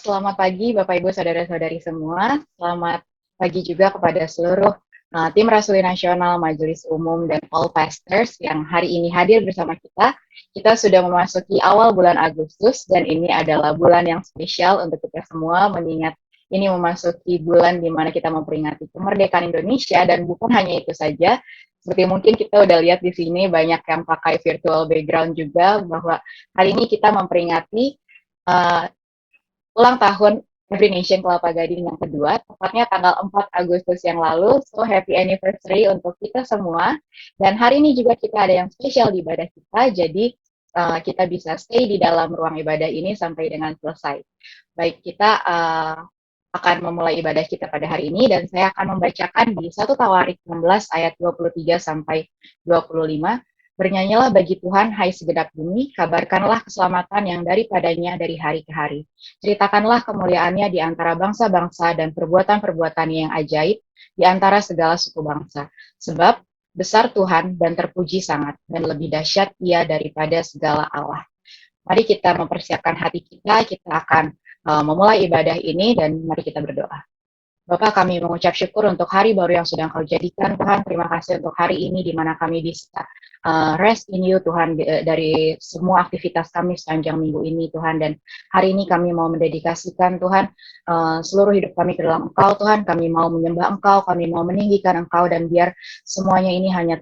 selamat pagi Bapak Ibu Saudara-saudari semua. Selamat pagi juga kepada seluruh tim Rasuli Nasional, Majelis Umum, dan all pastors yang hari ini hadir bersama kita. Kita sudah memasuki awal bulan Agustus dan ini adalah bulan yang spesial untuk kita semua mengingat ini memasuki bulan di mana kita memperingati kemerdekaan Indonesia dan bukan hanya itu saja. Seperti mungkin kita udah lihat di sini banyak yang pakai virtual background juga bahwa hari ini kita memperingati uh, ulang tahun Every Nation Kelapa Gading yang kedua, tepatnya tanggal 4 Agustus yang lalu. So, happy anniversary untuk kita semua. Dan hari ini juga kita ada yang spesial di ibadah kita, jadi kita bisa stay di dalam ruang ibadah ini sampai dengan selesai. Baik, kita akan memulai ibadah kita pada hari ini, dan saya akan membacakan di 1 Tawarik 16 ayat 23 sampai 25. Bernyanyilah bagi Tuhan, hai segenap bumi, kabarkanlah keselamatan yang daripadanya dari hari ke hari. Ceritakanlah kemuliaannya di antara bangsa-bangsa dan perbuatan-perbuatannya yang ajaib di antara segala suku bangsa. Sebab besar Tuhan dan terpuji sangat, dan lebih dahsyat Ia daripada segala Allah. Mari kita mempersiapkan hati kita akan memulai ibadah ini, dan mari kita berdoa. Bapak, kami mengucap syukur untuk hari baru yang sudah Engkau jadikan, Tuhan. Terima kasih untuk hari ini di mana kami bisa rest in you, Tuhan, dari semua aktivitas kami sepanjang minggu ini, Tuhan. Dan hari ini kami mau mendedikasikan, Tuhan, seluruh hidup kami ke dalam Engkau, Tuhan. Kami mau menyembah Engkau, kami mau meninggikan Engkau, dan biar semuanya ini hanya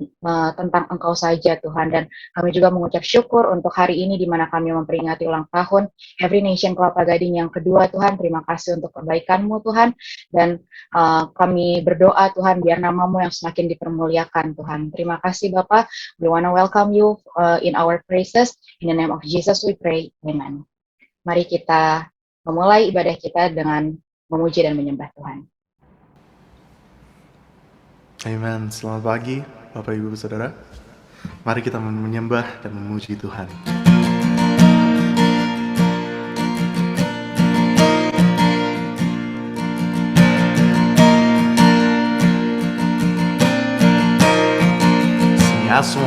tentang Engkau saja, Tuhan. Dan kami juga mengucap syukur untuk hari ini di mana kami memperingati ulang tahun Every Nation Kelapa Gading yang kedua, Tuhan. Terima kasih untuk kebaikan-Mu, Tuhan. Dan kami berdoa, Tuhan, biar nama-Mu yang semakin dipermuliakan, Tuhan. Terima kasih, Bapak. We want to welcome you in our praises. In the name of Jesus we pray. Amen. Mari kita memulai ibadah kita dengan memuji dan menyembah Tuhan. Amen. Selamat pagi, Bapak Ibu Saudara. Mari kita menyembah dan memuji Tuhan. As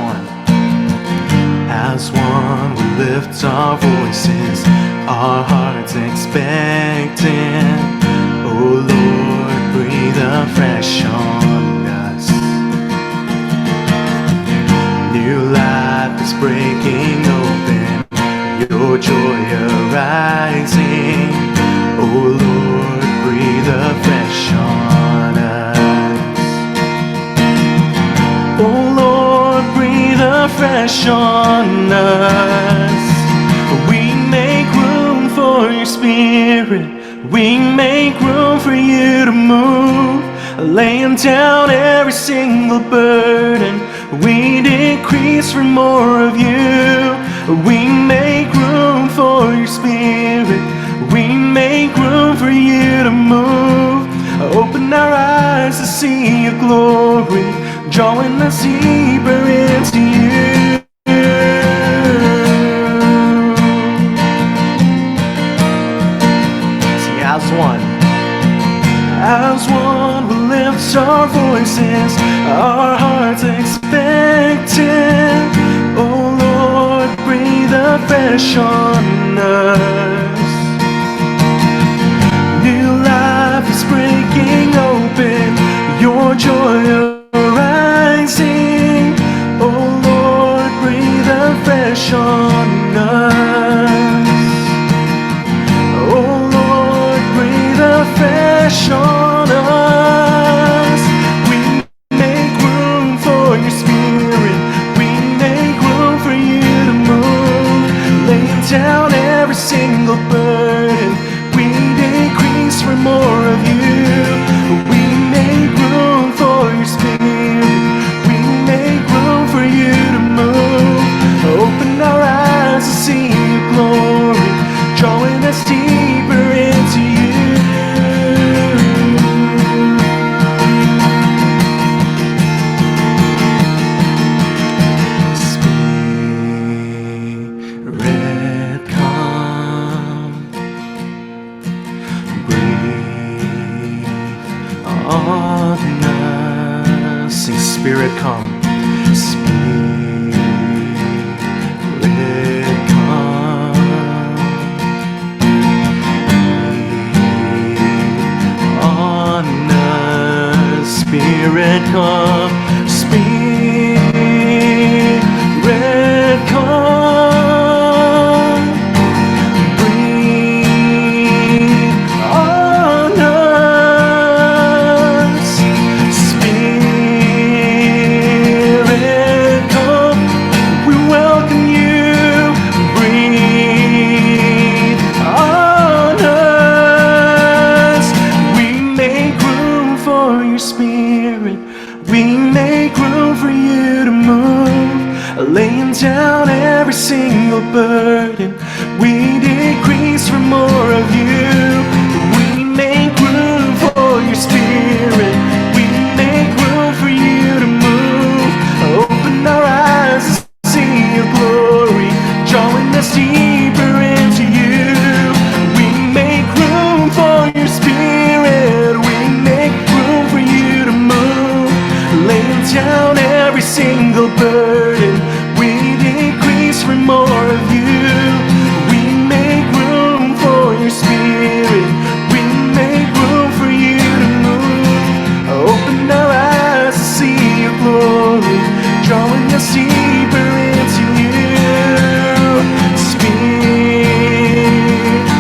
one we lift our voices, our hearts expectant. Oh Lord, breathe afresh on us. New life is breaking open, your joy arising. Oh Lord, breathe afresh on us. Oh Lord, breathe afresh on us. We make room for your Spirit. We make room for you to move, laying down every single burden. We decrease for more of you. We make room for your Spirit. We make room for you to move. Open our eyes to see your glory, drawing us deeper into you. See, as one we lift our voices, our hearts expectant. Oh Lord, breathe afresh on us. New life is breaking open, your joy arising. Oh Lord, breathe afresh on us. Oh Lord, breathe afresh on us. We make room for your Spirit. We make room for you to move, laying down every single burden. We decrease for more of you. We make room for your Spirit. We make room for you to move. Open our eyes to see your glory, drawing us deeper into you. Spirit, come, breathe on us. Sing, Spirit, come. Spirit, come. Spirit come, Spirit come, breathe on us. Spirit come, we welcome you, breathe on us. We make room for your Spirit, we make room for you to move, laying down every single burden. We decrease for more of you. We make room for your Spirit, we make room for you to move. Open our eyes to see your glory, drawing us deeper into you. We make room for your Spirit, we make room for you to move, laying down every single burden. We decrease for more of you. We make room for your Spirit, we make room for you to move. Open our eyes to see your glory, drawing us deeper into you.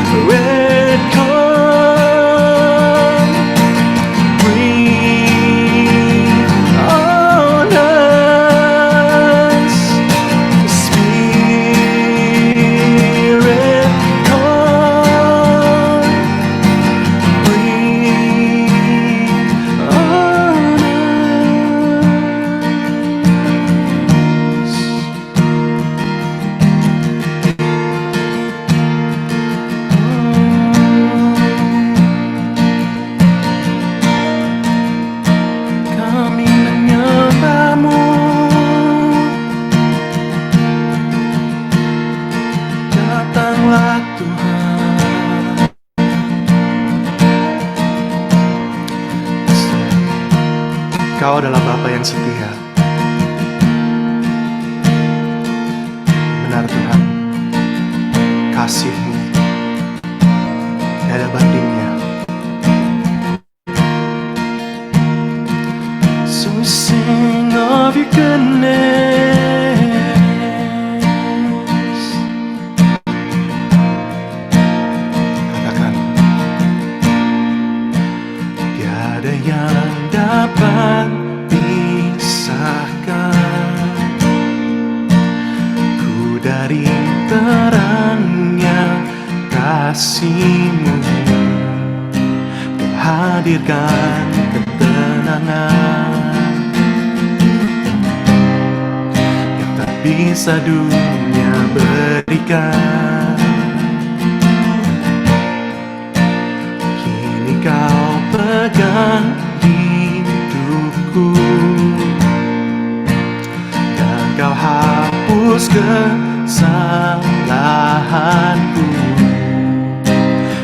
Spirit come, breathe on us. Spirit come, breathe on us. Kami menyembah-Mu, datanglah Tuhan. Kau adalah Bapa yang setia. Benar Tuhan, kasih-Mu tiada bandingnya. So we sing of your goodness. Katakan, tiada yang dapat pisahkan ku dari terangnya kasih-Mu. Kau hadirkan ketenangan yang tak bisa dunia berikan. Kini Kau pegang hidupku, dan Kau hapus kesalahanku.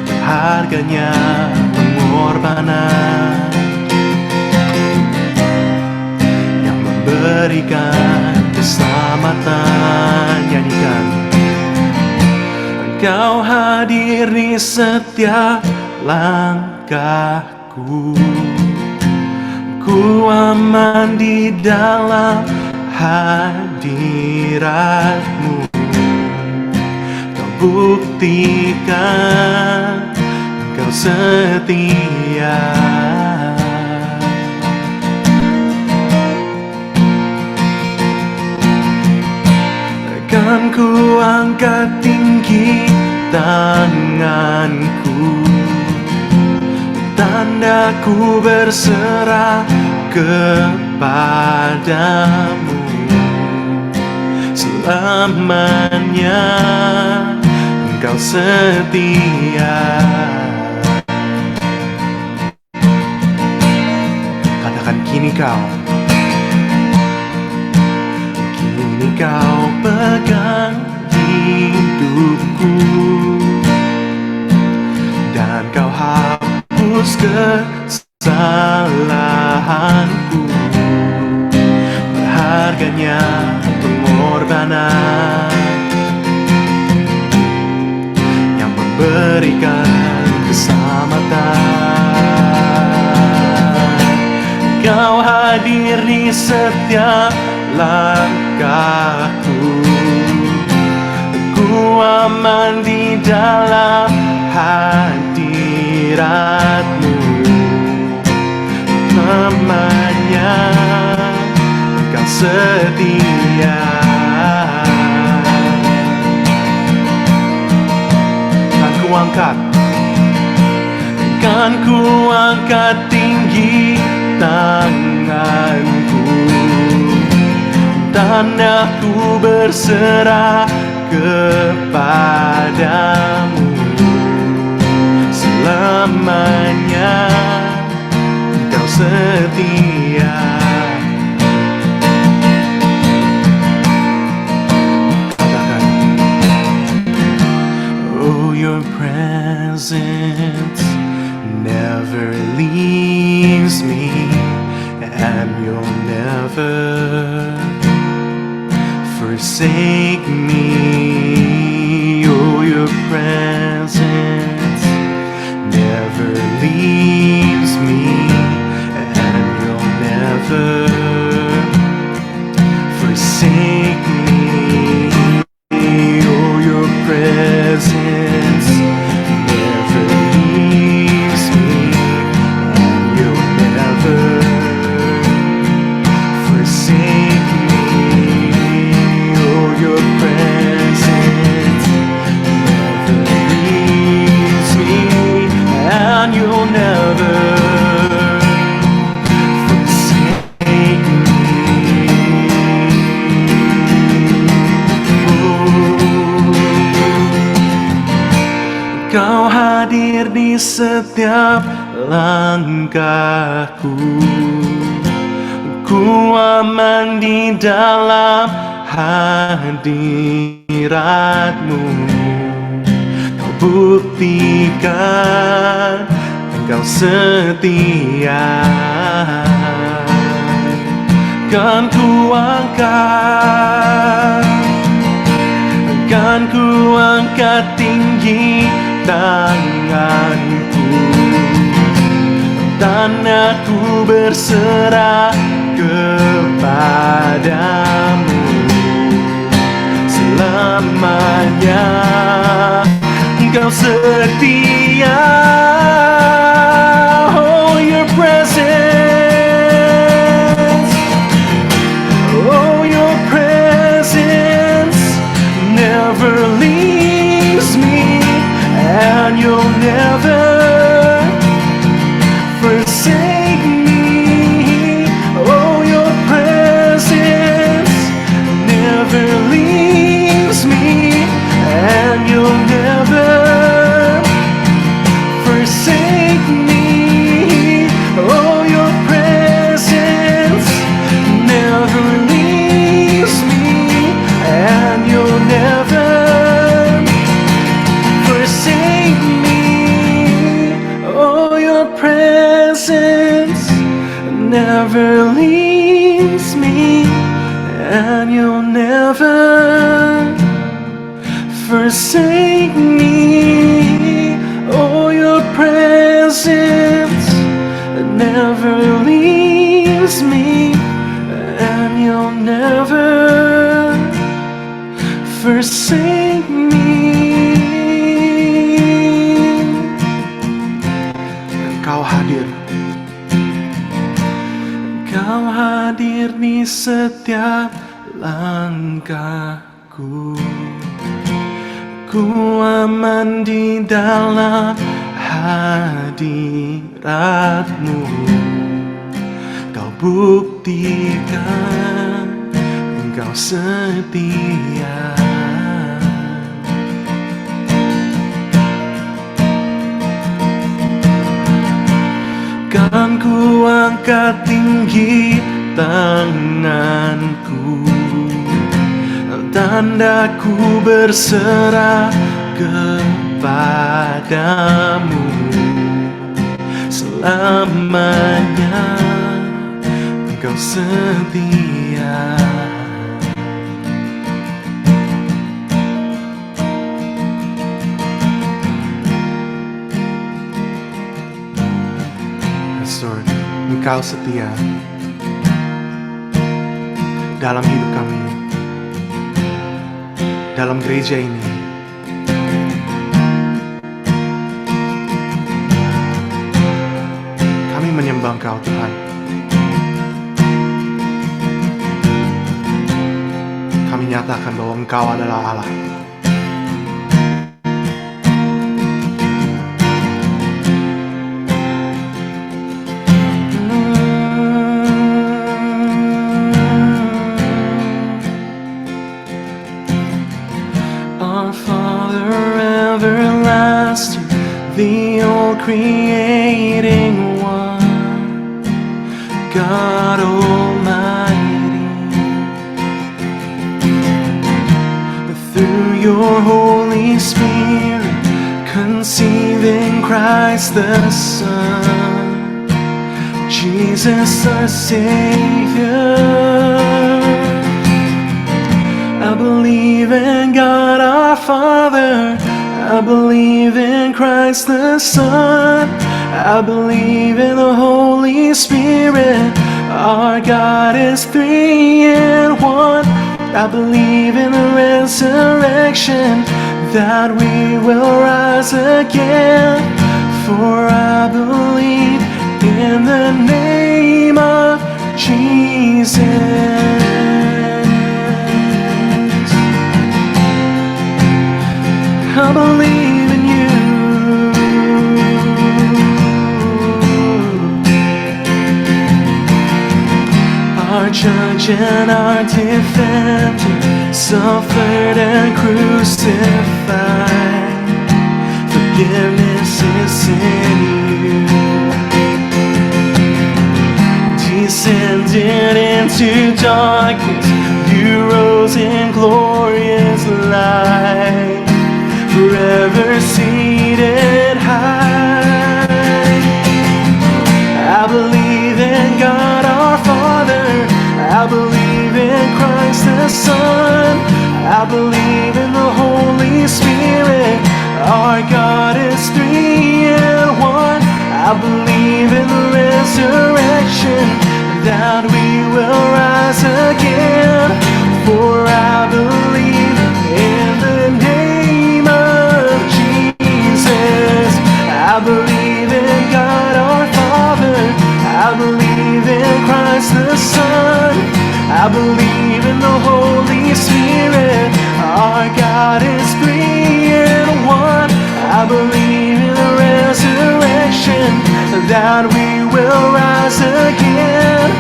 Berharganya pengorbanan yang memberikan keselamatan. Nyanyikan, Engkau hadir di setiap langkahku. Ku aman di dalam hadirat-Mu. Kau buktikan Kau setia. Akan ku angkat tinggi tanganku, tanda ku berserah kepadamu. Selamanya Engkau setia. Katakan, kini Kau pegang hidupku, dan Kau hapus kesalahanku. Berharganya pengorbanan yang memberikan keselamatan. Kau hadir di setiap langkahku. Ku aman di dalam hadirat-Mu. Namanya Engkau setia. Kan ku angkat tinggi tanganku, dan aku berserah kepadamu. Selamanya Engkau setia. Katakan, oh, your presence never leaves me, and you'll never forsake me. Oh, your presence never leaves me, and you'll never forsake me. Oh, your presence never leaves me, and you'll never forsake me. Oh, your presence never leaves me, and you'll never forsake me. Kau hadir di setiap langkahku. Ku aman di dalam hadirat-Mu. Kau buktikan Engkau setia. Kan ku angkat tinggi tanganku, dan aku berserah kepadamu. Selamanya Engkau setia. Oh, your presence, oh, your presence never leaves me, and you'll never forsake me. Oh, your presence never leaves me, and you'll never forsake me. Oh, your presence never leaves me, and you'll never forsake me. Oh, your presence never leaves me, and you'll never forsake me. Oh, your presence never leaves me, and you'll never forsake me. Engkau hadir. Engkau hadir di setiap langkahku. Ku aman di dalam hadirat-Mu. Kau buktikan Engkau setia. Kan ku angkat tinggi tanganku, dan aku berserah kepadamu. Selamanya Engkau setia. Yes, Lord, Engkau setia. dalam hidup kami, dalam gereja ini. Kami menyembah Engkau, Tuhan. Kami nyatakan bahwa Engkau adalah Allah. Our Father everlasting, the all-creating one, God Almighty. Through your Holy Spirit, conceiving Christ the Son, Jesus our Savior. I believe in God our Father, I believe in Christ the Son, I believe in the Holy Spirit, our God is three in one. I believe in the resurrection, that we will rise again, for I believe in the name of Jesus. I believe in you. Our judge and our defender, suffered and crucified. Forgiveness is in you. Descended into darkness, you rose in glorious light. Forever seated high. I believe in God our Father, I believe in Christ the Son, I believe in the Holy Spirit, our God is three in one. I believe in the resurrection, that we will rise again, for I believe in the name of Jesus. I believe in God our Father, I believe in Christ the Son, I believe in the Holy Spirit, our God is three in one. I believe in the resurrection, that we will rise again,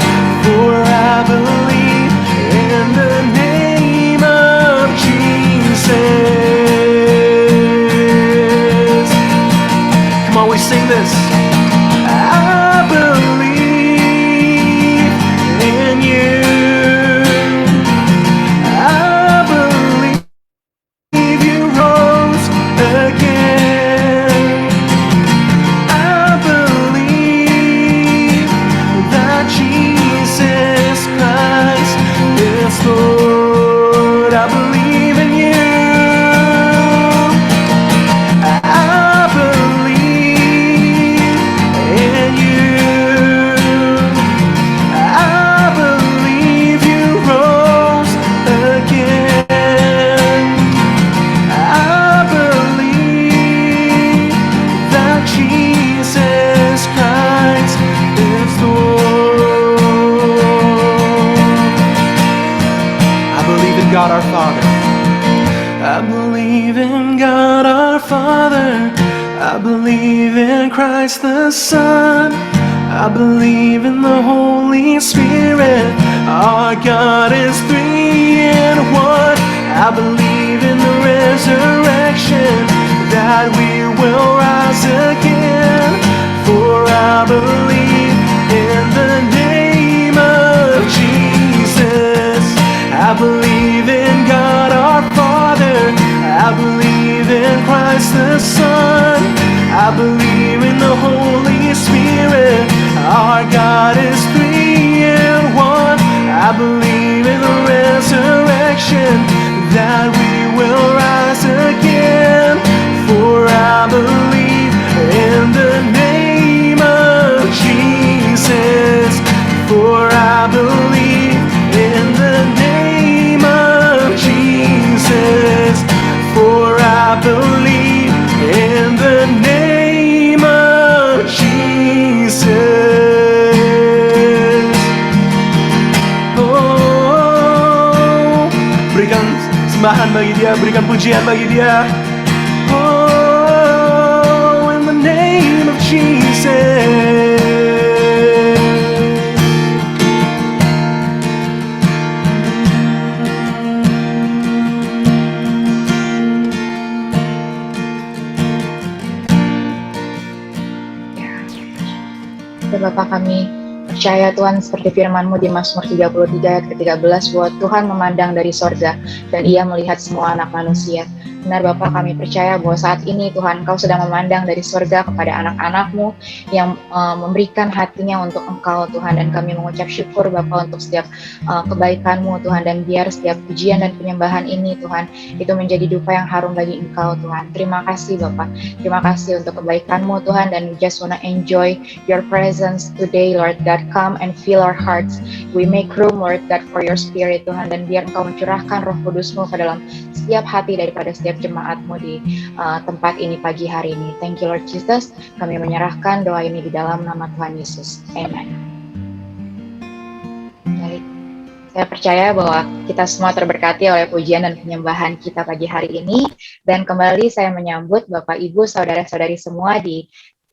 for I believe in the name of Jesus. Come on, we sing this. I believe in you. I believe you rose again. I believe that Jesus Christ is Lord. I believe in you. I believe in you. I believe you rose again. I believe that Jesus Christ is Lord. I believe in God our Father. I believe in God our Father, I believe in Christ the Son, I believe in the Holy Spirit, our God is three in one. I believe in the resurrection, that we will rise again, for I believe in the name of Jesus. I believe in God our Father, I believe in Christ the Son, I believe in the Holy Spirit, our God is three in one. I believe in the resurrection, that we will rise again, for I believe in the name of Jesus, for I believe in the name persembahan bagi Dia, berikan pujian bagi Dia. Oh, in the name of Jesus. Ya Bapak, kami percaya Tuhan seperti firman-Mu di Mazmur 33 ayat ke-13 bahwa Tuhan memandang dari sorga dan Ia melihat semua anak manusia. Benar Bapak, kami percaya bahwa saat ini Tuhan Engkau sedang memandang dari sorga kepada anak-anak-Mu yang memberikan hatinya untuk Engkau Tuhan, dan kami mengucap syukur Bapak untuk setiap kebaikan-Mu Tuhan, dan biar setiap pujian dan penyembahan ini Tuhan itu menjadi dupa yang harum bagi Engkau Tuhan. Terima kasih Bapak, terima kasih untuk kebaikan-Mu Tuhan, dan we just wanna enjoy Your presence today Lord God. Come and fill our hearts. We make room Lord God for Your Spirit Tuhan, dan biar Engkau mencurahkan Roh Kudus-Mu ke dalam setiap hati daripada setiap jemaat-Mu di tempat ini pagi hari ini. Thank you Lord Jesus. Kami menyerahkan doa ini di dalam nama Tuhan Yesus. Amen. Baik. Saya percaya bahwa kita semua terberkati oleh pujian dan penyembahan kita pagi hari ini. Dan kembali saya menyambut Bapak, Ibu, Saudara-saudari semua di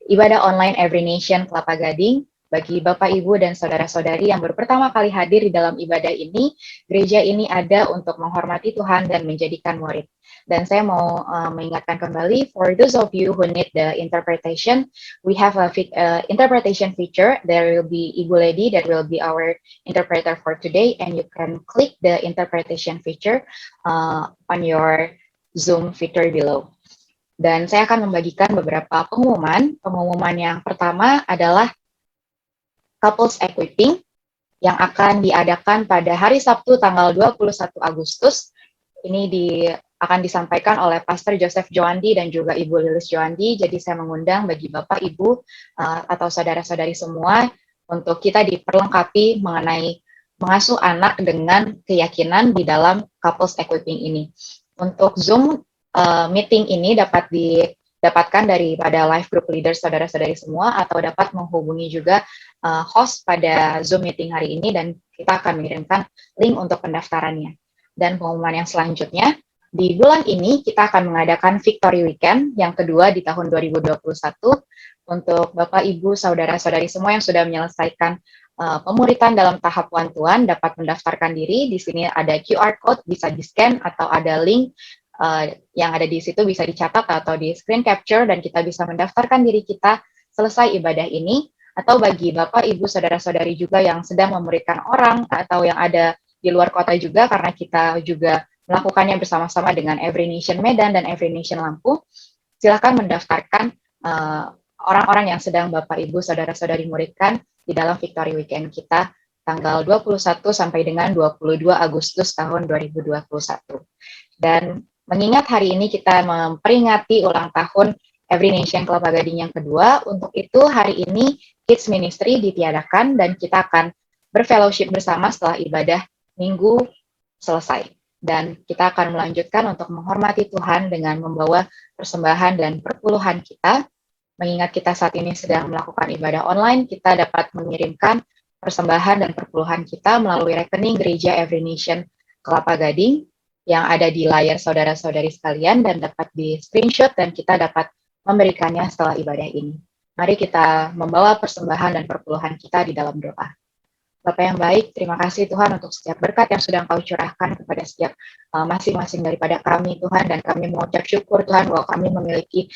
ibadah online Every Nation Kelapa Gading. Bagi Bapak, Ibu, dan Saudara-saudari yang baru pertama kali hadir di dalam ibadah ini, gereja ini ada untuk menghormati Tuhan dan menjadikan murid. Dan saya mau mengingatkan kembali, for those of you who need the interpretation, we have a interpretation feature. There will be Ibu Lady that will be our interpreter for today, and you can click the interpretation feature on your Zoom feature below. Dan saya akan membagikan beberapa pengumuman. Pengumuman yang pertama adalah Couples Equipping yang akan diadakan pada hari Sabtu tanggal 21 Agustus. Ini akan disampaikan oleh Pastor Joseph Joandi dan juga Ibu Lilis Joandi. Jadi saya mengundang bagi Bapak, Ibu, atau saudara-saudari semua untuk kita diperlengkapi mengenai mengasuh anak dengan keyakinan di dalam Couples Equipping ini. Untuk Zoom meeting ini dapat didapatkan daripada live group leader saudara-saudari semua, atau dapat menghubungi juga host pada Zoom meeting hari ini, dan kita akan mengirimkan link untuk pendaftarannya. Dan pengumuman yang selanjutnya, di bulan ini kita akan mengadakan Victory Weekend yang kedua di tahun 2021 untuk Bapak, Ibu, Saudara-saudari semua yang sudah menyelesaikan pemuritan dalam tahap one-to-one dapat mendaftarkan diri. Di sini ada QR code, bisa di-scan, atau ada link yang ada di situ bisa dicatat atau di screen capture, dan kita bisa mendaftarkan diri kita selesai ibadah ini. Atau bagi Bapak, Ibu, Saudara-saudari juga yang sedang memuridkan orang atau yang ada di luar kota juga, karena kita juga melakukannya bersama-sama dengan Every Nation Medan dan Every Nation Lampung, silakan mendaftarkan orang-orang yang sedang Bapak, Ibu, Saudara-saudari muridkan di dalam Victory Weekend kita tanggal 21 sampai dengan 22 Agustus tahun 2021. Dan mengingat hari ini kita memperingati ulang tahun Every Nation Kelapa Gading yang kedua, untuk itu hari ini Kids Ministry ditiadakan dan kita akan berfellowship bersama setelah ibadah minggu selesai. Dan kita akan melanjutkan untuk menghormati Tuhan dengan membawa persembahan dan perpuluhan kita. Mengingat kita saat ini sedang melakukan ibadah online, kita dapat mengirimkan persembahan dan perpuluhan kita melalui rekening gereja Every Nation Kelapa Gading yang ada di layar saudara-saudari sekalian, dan dapat di screenshot dan kita dapat memberikannya setelah ibadah ini. Mari kita membawa persembahan dan perpuluhan kita di dalam doa. Bapak yang baik, terima kasih Tuhan untuk setiap berkat yang sudah Engkau curahkan kepada setiap masing-masing daripada kami Tuhan, dan kami mengucap syukur Tuhan bahwa kami memiliki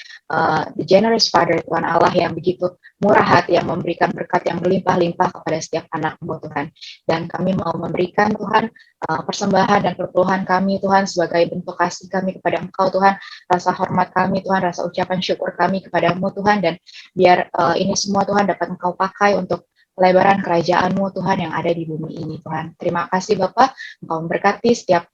the generous Father Tuhan Allah yang begitu murah hati, yang memberikan berkat yang berlimpah-limpah kepada setiap anak-Mu Tuhan. Dan kami mau memberikan Tuhan persembahan dan perpuluhan kami Tuhan sebagai bentuk kasih kami kepada Engkau Tuhan, rasa hormat kami Tuhan, rasa ucapan syukur kami kepada-Mu Tuhan, dan biar ini semua Tuhan dapat Engkau pakai untuk pelebaran kerajaan-Mu Tuhan yang ada di bumi ini Tuhan. Terima kasih Bapak, Engkau memberkati setiap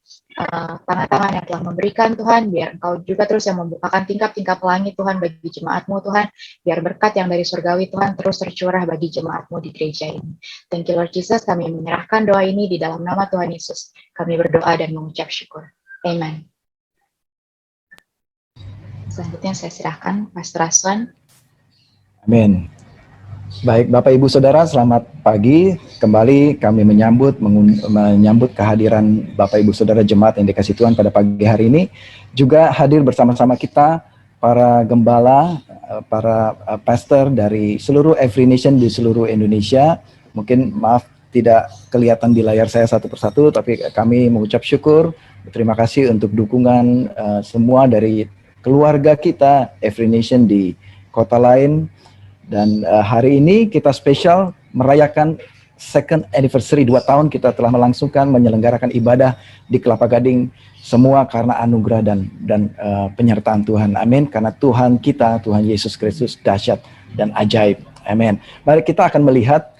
tangan-tangan yang telah memberikan Tuhan, biar Engkau juga terus yang membukakan tingkap-tingkap langit Tuhan bagi jemaat-Mu Tuhan, biar berkat yang dari surgawi Tuhan terus tercurah bagi jemaat-Mu di gereja ini. Thank you Lord Jesus, kami menyerahkan doa ini di dalam nama Tuhan Yesus. Kami berdoa dan mengucap syukur. Amen. Selanjutnya saya serahkan Pastor Aswan. Amin. Baik, Bapak Ibu Saudara, selamat pagi. kembali kami menyambut kehadiran Bapak Ibu Saudara Jemaat yang dikasih Tuhan pada pagi hari ini. Juga hadir bersama-sama kita para gembala, para pastor dari seluruh Every Nation di seluruh Indonesia. Mungkin maaf tidak kelihatan di layar saya satu persatu, tapi kami mengucap syukur, terima kasih untuk dukungan semua dari keluarga kita Every Nation di kota lain. Dan hari ini kita spesial merayakan second anniversary, 2 tahun kita telah menyelenggarakan ibadah di Kelapa Gading, semua karena anugerah dan penyertaan Tuhan. Amin. Karena Tuhan kita, Tuhan Yesus Kristus dahsyat dan ajaib. Amin. Mari kita akan melihat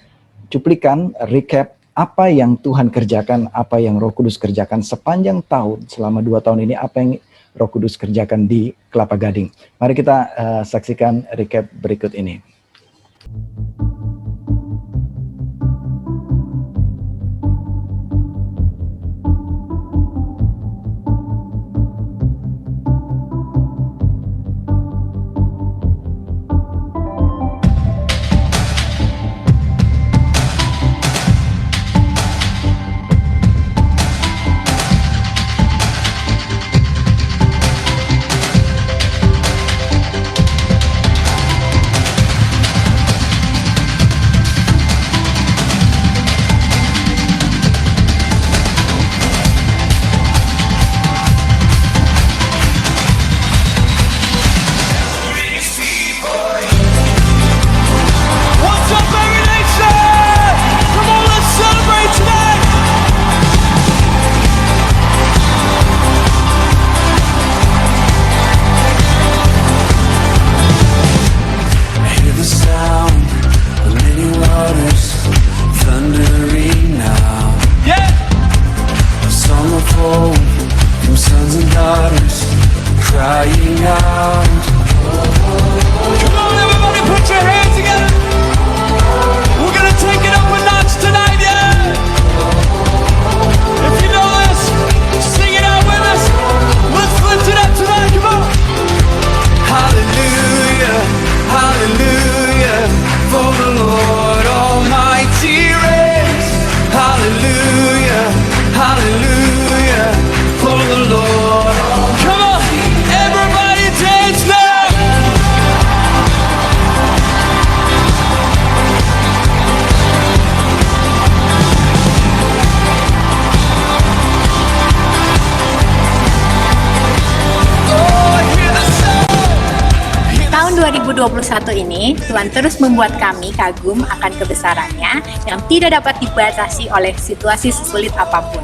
cuplikan recap apa yang Tuhan kerjakan, apa yang Roh Kudus kerjakan sepanjang tahun, selama 2 tahun ini, apa yang Roh Kudus kerjakan di Kelapa Gading. Mari kita saksikan recap berikut ini. Tahun 2021 ini, Tuhan terus membuat kami kagum akan kebesarannya yang tidak dapat dibatasi oleh situasi sesulit apapun.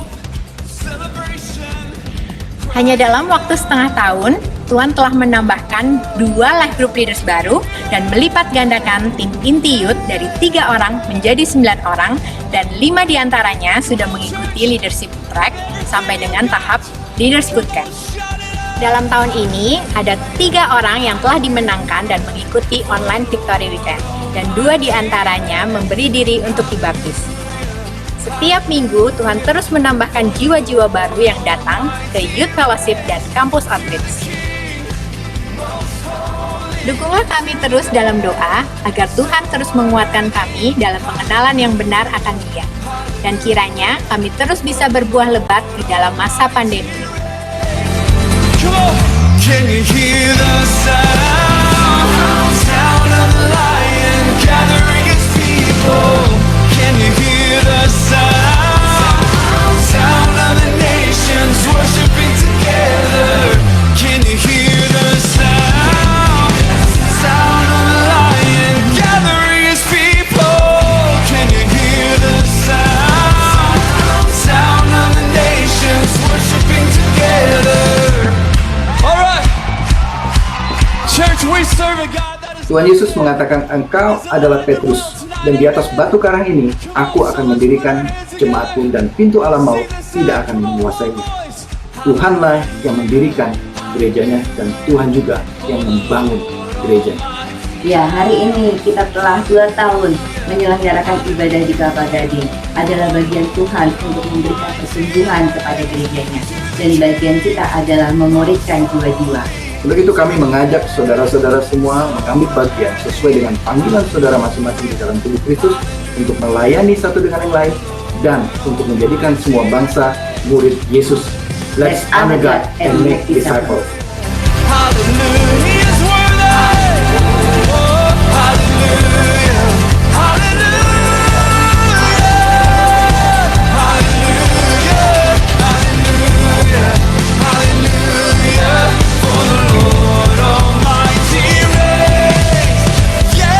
Hanya dalam waktu setengah tahun, Tuhan telah menambahkan 2 life group leaders baru dan melipat gandakan tim inti youth dari 3 orang menjadi 9 orang, dan 5 diantaranya sudah mengikuti leadership track sampai dengan tahap leaders bootcamp. Dalam tahun ini, ada 3 orang yang telah dimenangkan dan mengikuti online Victory Weekend, dan 2 diantaranya memberi diri untuk dibaptis. Setiap minggu, Tuhan terus menambahkan jiwa-jiwa baru yang datang ke Youth Fellowship dan Campus Outreach. Dukunglah kami terus dalam doa, agar Tuhan terus menguatkan kami dalam pengenalan yang benar akan Dia. Dan kiranya kami terus bisa berbuah lebat di dalam masa pandemi ini. Can you hear the sound? Sound of the lion gathering its people. Can you hear the sound? Sound of the nations worshiping together. Can you hear the sound? Sound of the lion gathering its people. Can you hear the sound? Sound of the nations worshiping together. Tuhan Yesus mengatakan, engkau adalah Petrus, dan di atas batu karang ini aku akan mendirikan jemaatku, dan pintu alam maut tidak akan menguasainya. Tuhanlah yang mendirikan gerejanya, dan Tuhan juga yang membangun gerejanya. Ya, hari ini kita telah 2 tahun menyelenggarakan ibadah di Kelapa Gading. Adalah bagian Tuhan untuk memberikan kesembuhan kepada gerejanya, dan bagian kita adalah memuridkan jiwa-jiwa. Untuk itu kami mengajak saudara-saudara semua mengambil bagian sesuai dengan panggilan saudara masing-masing di dalam tubuh Kristus, untuk melayani satu dengan yang lain, dan untuk menjadikan semua bangsa murid Yesus. Let's honor God and make disciples. Hallelujah, He is worthy. Oh, hallelujah, hallelujah, hallelujah, hallelujah, hallelujah, for the Lord Almighty reigns. Yeah,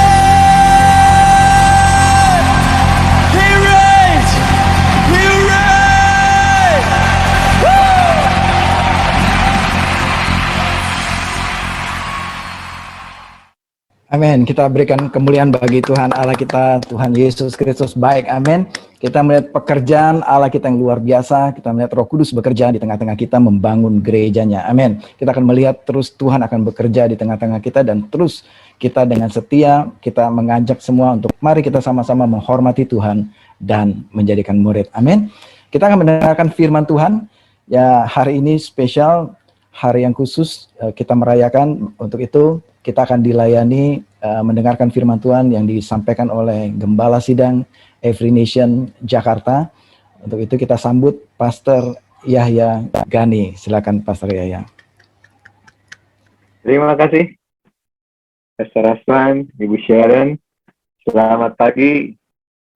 He reigns, He reigns. Woo! Amin. Kita berikan kemuliaan bagi Tuhan Allah kita, Tuhan Yesus Kristus baik. Amin. Kita melihat pekerjaan Allah kita yang luar biasa. Kita melihat Roh Kudus bekerja di tengah-tengah kita membangun gerejanya. Amin. Kita akan melihat terus Tuhan akan bekerja di tengah-tengah kita, dan terus kita dengan setia kita mengajak semua untuk mari kita sama-sama menghormati Tuhan dan menjadikan murid. Amin. Kita akan mendengarkan firman Tuhan. Ya, hari ini spesial, hari yang khusus kita merayakan. Untuk itu kita akan dilayani mendengarkan firman Tuhan yang disampaikan oleh Gembala Sidang Every Nation Jakarta. Untuk itu kita sambut Pastor Yahya Gani. Silakan Pastor Yahya. Terima kasih, Pastor Asman, Ibu Sharon. Selamat pagi,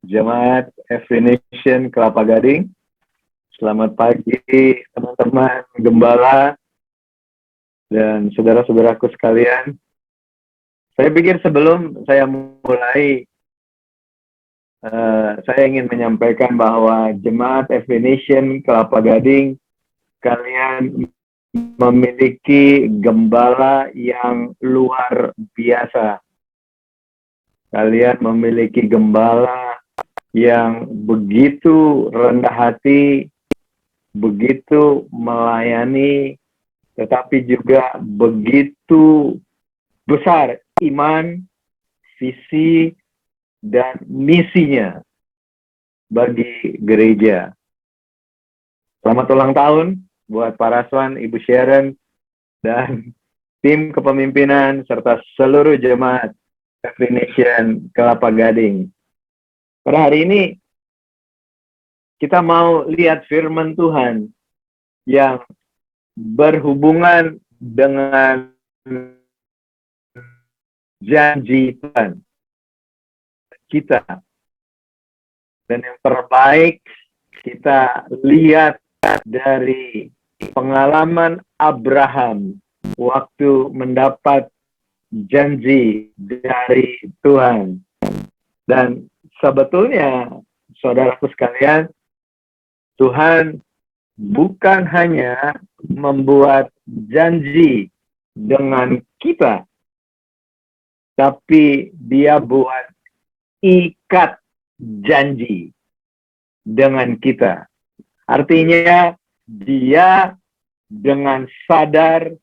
Jemaat Every Nation Kelapa Gading. Selamat pagi, teman-teman Gembala dan saudara-saudaraku sekalian. Saya pikir sebelum saya mulai, saya ingin menyampaikan bahwa Jemaat Every Nation Kelapa Gading, kalian memiliki gembala yang luar biasa. Kalian memiliki gembala yang begitu rendah hati, begitu melayani, tetapi juga begitu besar iman, visi, dan misinya bagi gereja. Selamat ulang tahun buat Pak Raswan, Ibu Sharon, dan tim kepemimpinan serta seluruh jemaat Every Nation Kelapa Gading. Pada hari ini kita mau lihat firman Tuhan yang berhubungan dengan janji Tuhan kita. Dan yang terbaik kita lihat dari pengalaman Abraham waktu mendapat janji dari Tuhan. Dan sebetulnya saudaraku sekalian, Tuhan bukan hanya membuat janji dengan kita, tapi Dia buat ikat janji dengan kita. Artinya Dia dengan sadar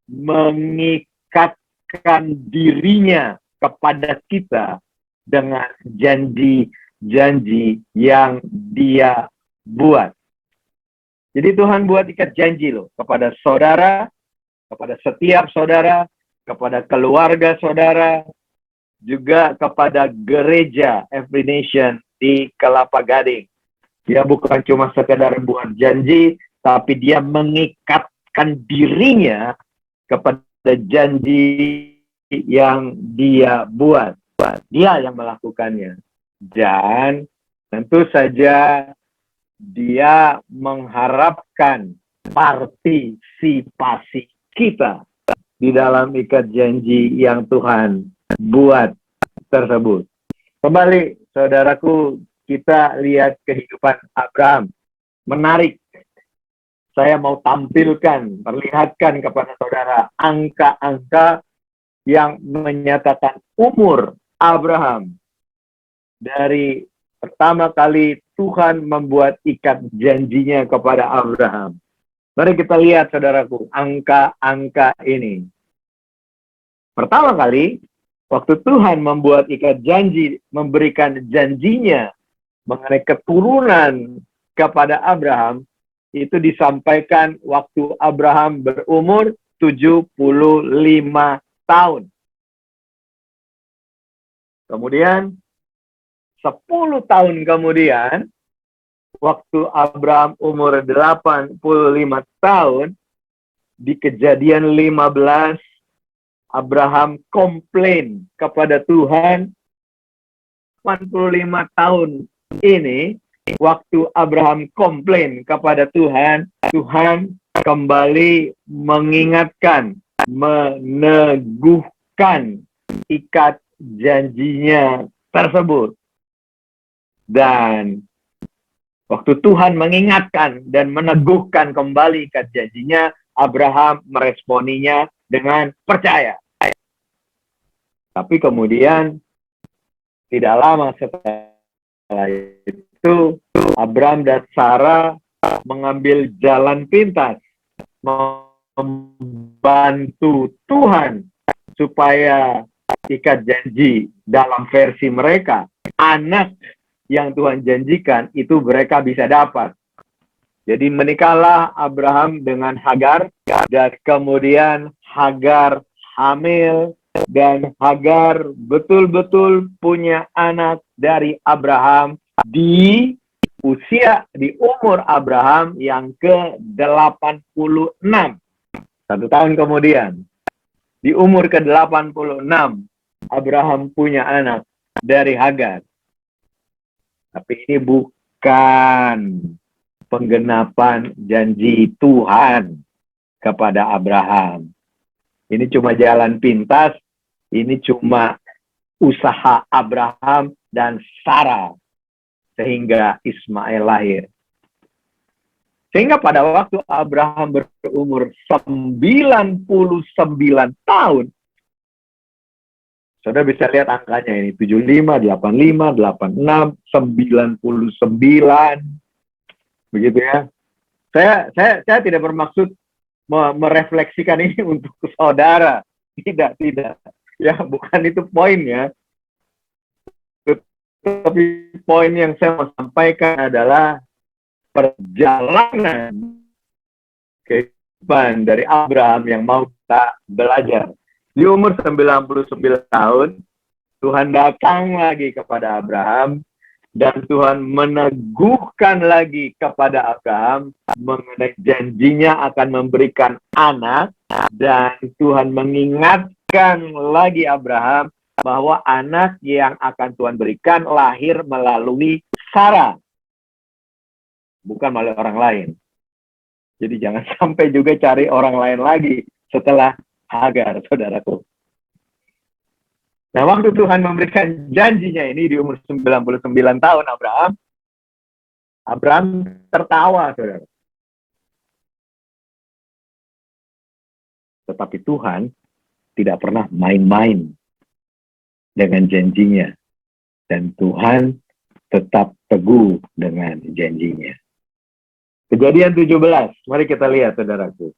mengikatkan dirinya kepada kita dengan janji-janji yang Dia buat. Jadi Tuhan buat ikat janji loh kepada saudara, kepada setiap saudara, kepada keluarga saudara, juga kepada gereja Every Nation di Kelapa Gading. Dia bukan cuma sekedar buat janji, tapi Dia mengikatkan dirinya kepada janji yang Dia buat. Dia yang melakukannya. Dan tentu saja Dia mengharapkan partisipasi kita di dalam ikat janji yang Tuhan buat tersebut. Kembali, saudaraku, kita lihat kehidupan Abraham. Menarik. Saya mau tampilkan, perlihatkan kepada saudara angka-angka yang menyatakan umur Abraham dari pertama kali Tuhan membuat ikat janjinya kepada Abraham. Mari kita lihat, saudaraku, angka-angka ini. Pertama kali, waktu Tuhan membuat ikat janji, memberikan janjinya mengenai keturunan kepada Abraham, itu disampaikan waktu Abraham berumur 75 tahun. Kemudian, 10 tahun kemudian, waktu Abraham umur 85 tahun, di Kejadian 15, Abraham komplain kepada Tuhan. 85 tahun ini, waktu Abraham komplain kepada Tuhan, Tuhan kembali mengingatkan, meneguhkan ikat janjinya tersebut. Dan waktu Tuhan mengingatkan dan meneguhkan kembali ikat janjinya, Abraham meresponinya dengan percaya. Tapi kemudian tidak lama setelah itu, Abraham dan Sarah mengambil jalan pintas, membantu Tuhan supaya ikat janji dalam versi mereka, anak yang Tuhan janjikan itu mereka bisa dapat. Jadi menikahlah Abraham dengan Hagar, dan kemudian Hagar hamil, dan Hagar betul-betul punya anak dari Abraham di umur Abraham yang ke-86. 1 tahun kemudian, di umur ke-86, Abraham punya anak dari Hagar. Tapi ini bukan penggenapan janji Tuhan kepada Abraham. Ini cuma jalan pintas, ini cuma usaha Abraham dan Sarah sehingga Ismail lahir. Sehingga pada waktu Abraham berumur 99 tahun, saudara bisa lihat angkanya ini, 75, 85, 86, 99. Begitu ya. Saya tidak bermaksud merefleksikan ini untuk saudara. Tidak. Ya, bukan itu poinnya. Tapi poin yang saya mau sampaikan adalah perjalanan kehidupan dari Abraham yang mau kita belajar. Di umur 99 tahun, Tuhan datang lagi kepada Abraham, dan Tuhan meneguhkan lagi kepada Abraham mengenai janjinya akan memberikan anak, dan Tuhan mengingatkan lagi Abraham bahwa anak yang akan Tuhan berikan lahir melalui Sarah, bukan melalui orang lain. Jadi jangan sampai juga cari orang lain lagi setelah Hagar, saudaraku. Nah, waktu Tuhan memberikan janjinya ini di umur 99 tahun Abraham tertawa, saudara. Tetapi Tuhan tidak pernah main-main dengan janjinya. Dan Tuhan tetap teguh dengan janjinya. Kejadian 17, mari kita lihat, saudaraku.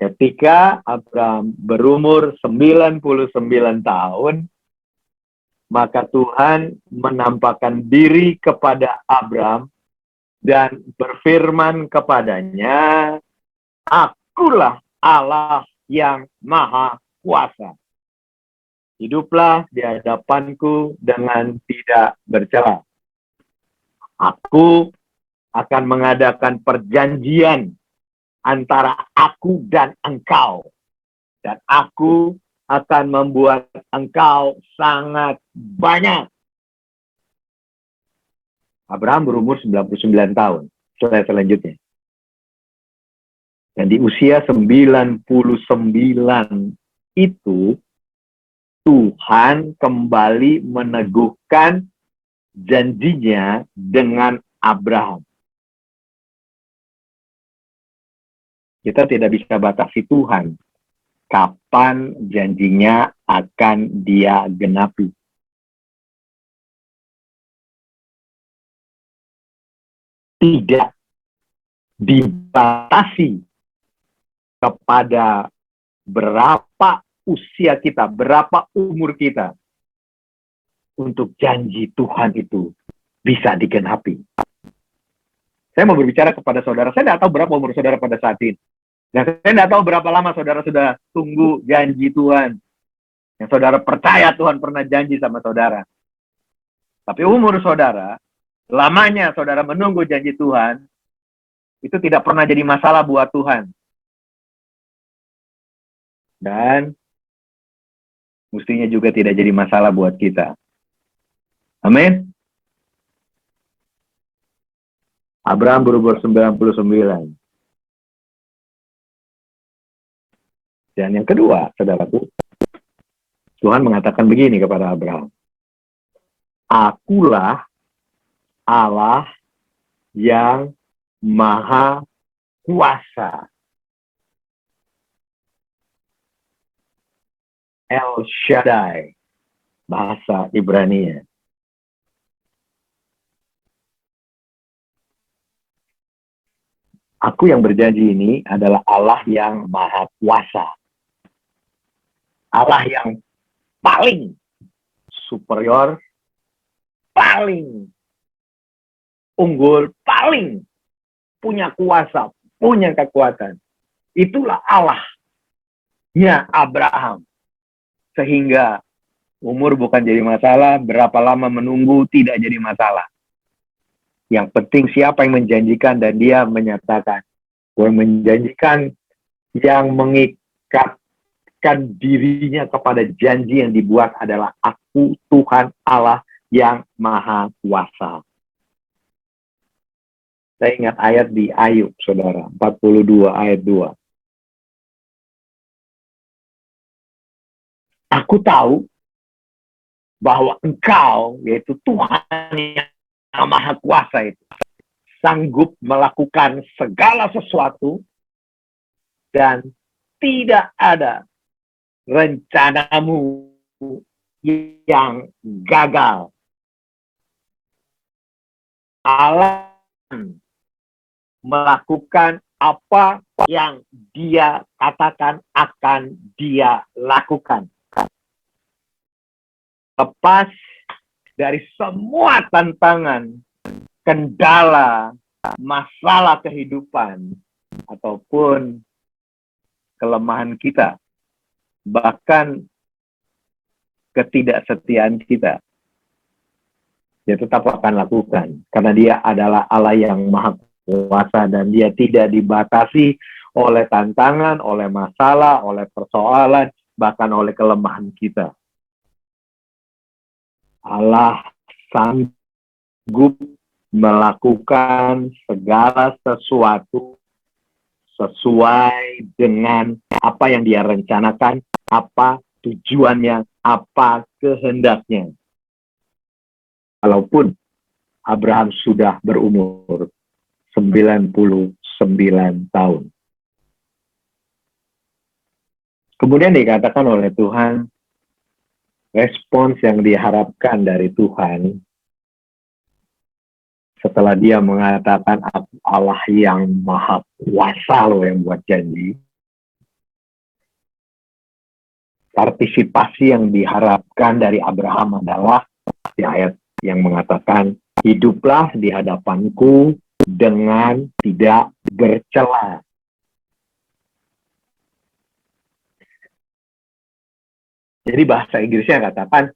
Ketika Abraham berumur 99 tahun, maka Tuhan menampakkan diri kepada Abraham dan berfirman kepadanya, "Akulah Allah yang Maha Kuasa. Hiduplah di hadapanku dengan tidak bercela. Aku akan mengadakan perjanjian antara aku dan engkau, dan aku akan membuat engkau sangat banyak." Abraham berumur 99 tahun. Selanjutnya. Dan di usia 99 itu, Tuhan kembali meneguhkan janjinya dengan Abraham. Kita tidak bisa batasi Tuhan kapan janjinya akan Dia genapi. Tidak dibatasi kepada berapa usia kita, berapa umur kita, untuk janji Tuhan itu bisa digenapi. Saya mau berbicara kepada saudara. Saya tidak tahu berapa umur saudara pada saat ini. Dan saya tidak tahu berapa lama saudara sudah tunggu janji Tuhan. Yang saudara percaya Tuhan pernah janji sama saudara. Tapi umur saudara, lamanya saudara menunggu janji Tuhan, itu tidak pernah jadi masalah buat Tuhan. Dan mestinya juga tidak jadi masalah buat kita. Amin. Abraham berumur 99. Dan yang kedua, saudaraku, Tuhan mengatakan begini kepada Abraham. Akulah Allah yang Maha Kuasa. El Shaddai, bahasa Ibrani. Aku yang berjanji ini adalah Allah yang Maha Kuasa. Allah yang paling superior, paling unggul, paling punya kuasa, punya kekuatan. Itulah Allahnya Abraham. Sehingga umur bukan jadi masalah, berapa lama menunggu tidak jadi masalah. Yang penting siapa yang menjanjikan dan dia menyatakan. Yang menjanjikan, yang mengikatkan dirinya kepada janji yang dibuat adalah aku Tuhan Allah yang Maha Kuasa. Saya ingat ayat di Ayub, saudara, 42 ayat 2. Aku tahu bahwa engkau, yaitu Tuhan yang Maha Kuasa itu, sanggup melakukan segala sesuatu dan tidak ada rencanamu yang gagal. Allah melakukan apa yang dia katakan akan dia lakukan. Lepas dari semua tantangan, kendala, masalah kehidupan, ataupun kelemahan kita, bahkan ketidaksetiaan kita, dia tetap akan lakukan. Karena dia adalah Allah yang Maha Kuasa dan dia tidak dibatasi oleh tantangan, oleh masalah, oleh persoalan, bahkan oleh kelemahan kita. Allah sanggup melakukan segala sesuatu sesuai dengan apa yang dia rencanakan, apa tujuannya, apa kehendaknya. Walaupun Abraham sudah berumur 99 tahun. Kemudian dikatakan oleh Tuhan, respons yang diharapkan dari Tuhan setelah dia mengatakan Allah yang Maha Kuasa loh yang buat janji. Partisipasi yang diharapkan dari Abraham adalah di ayat yang mengatakan, hiduplah di hadapanku dengan tidak bercela. Jadi bahasa Inggrisnya katakan,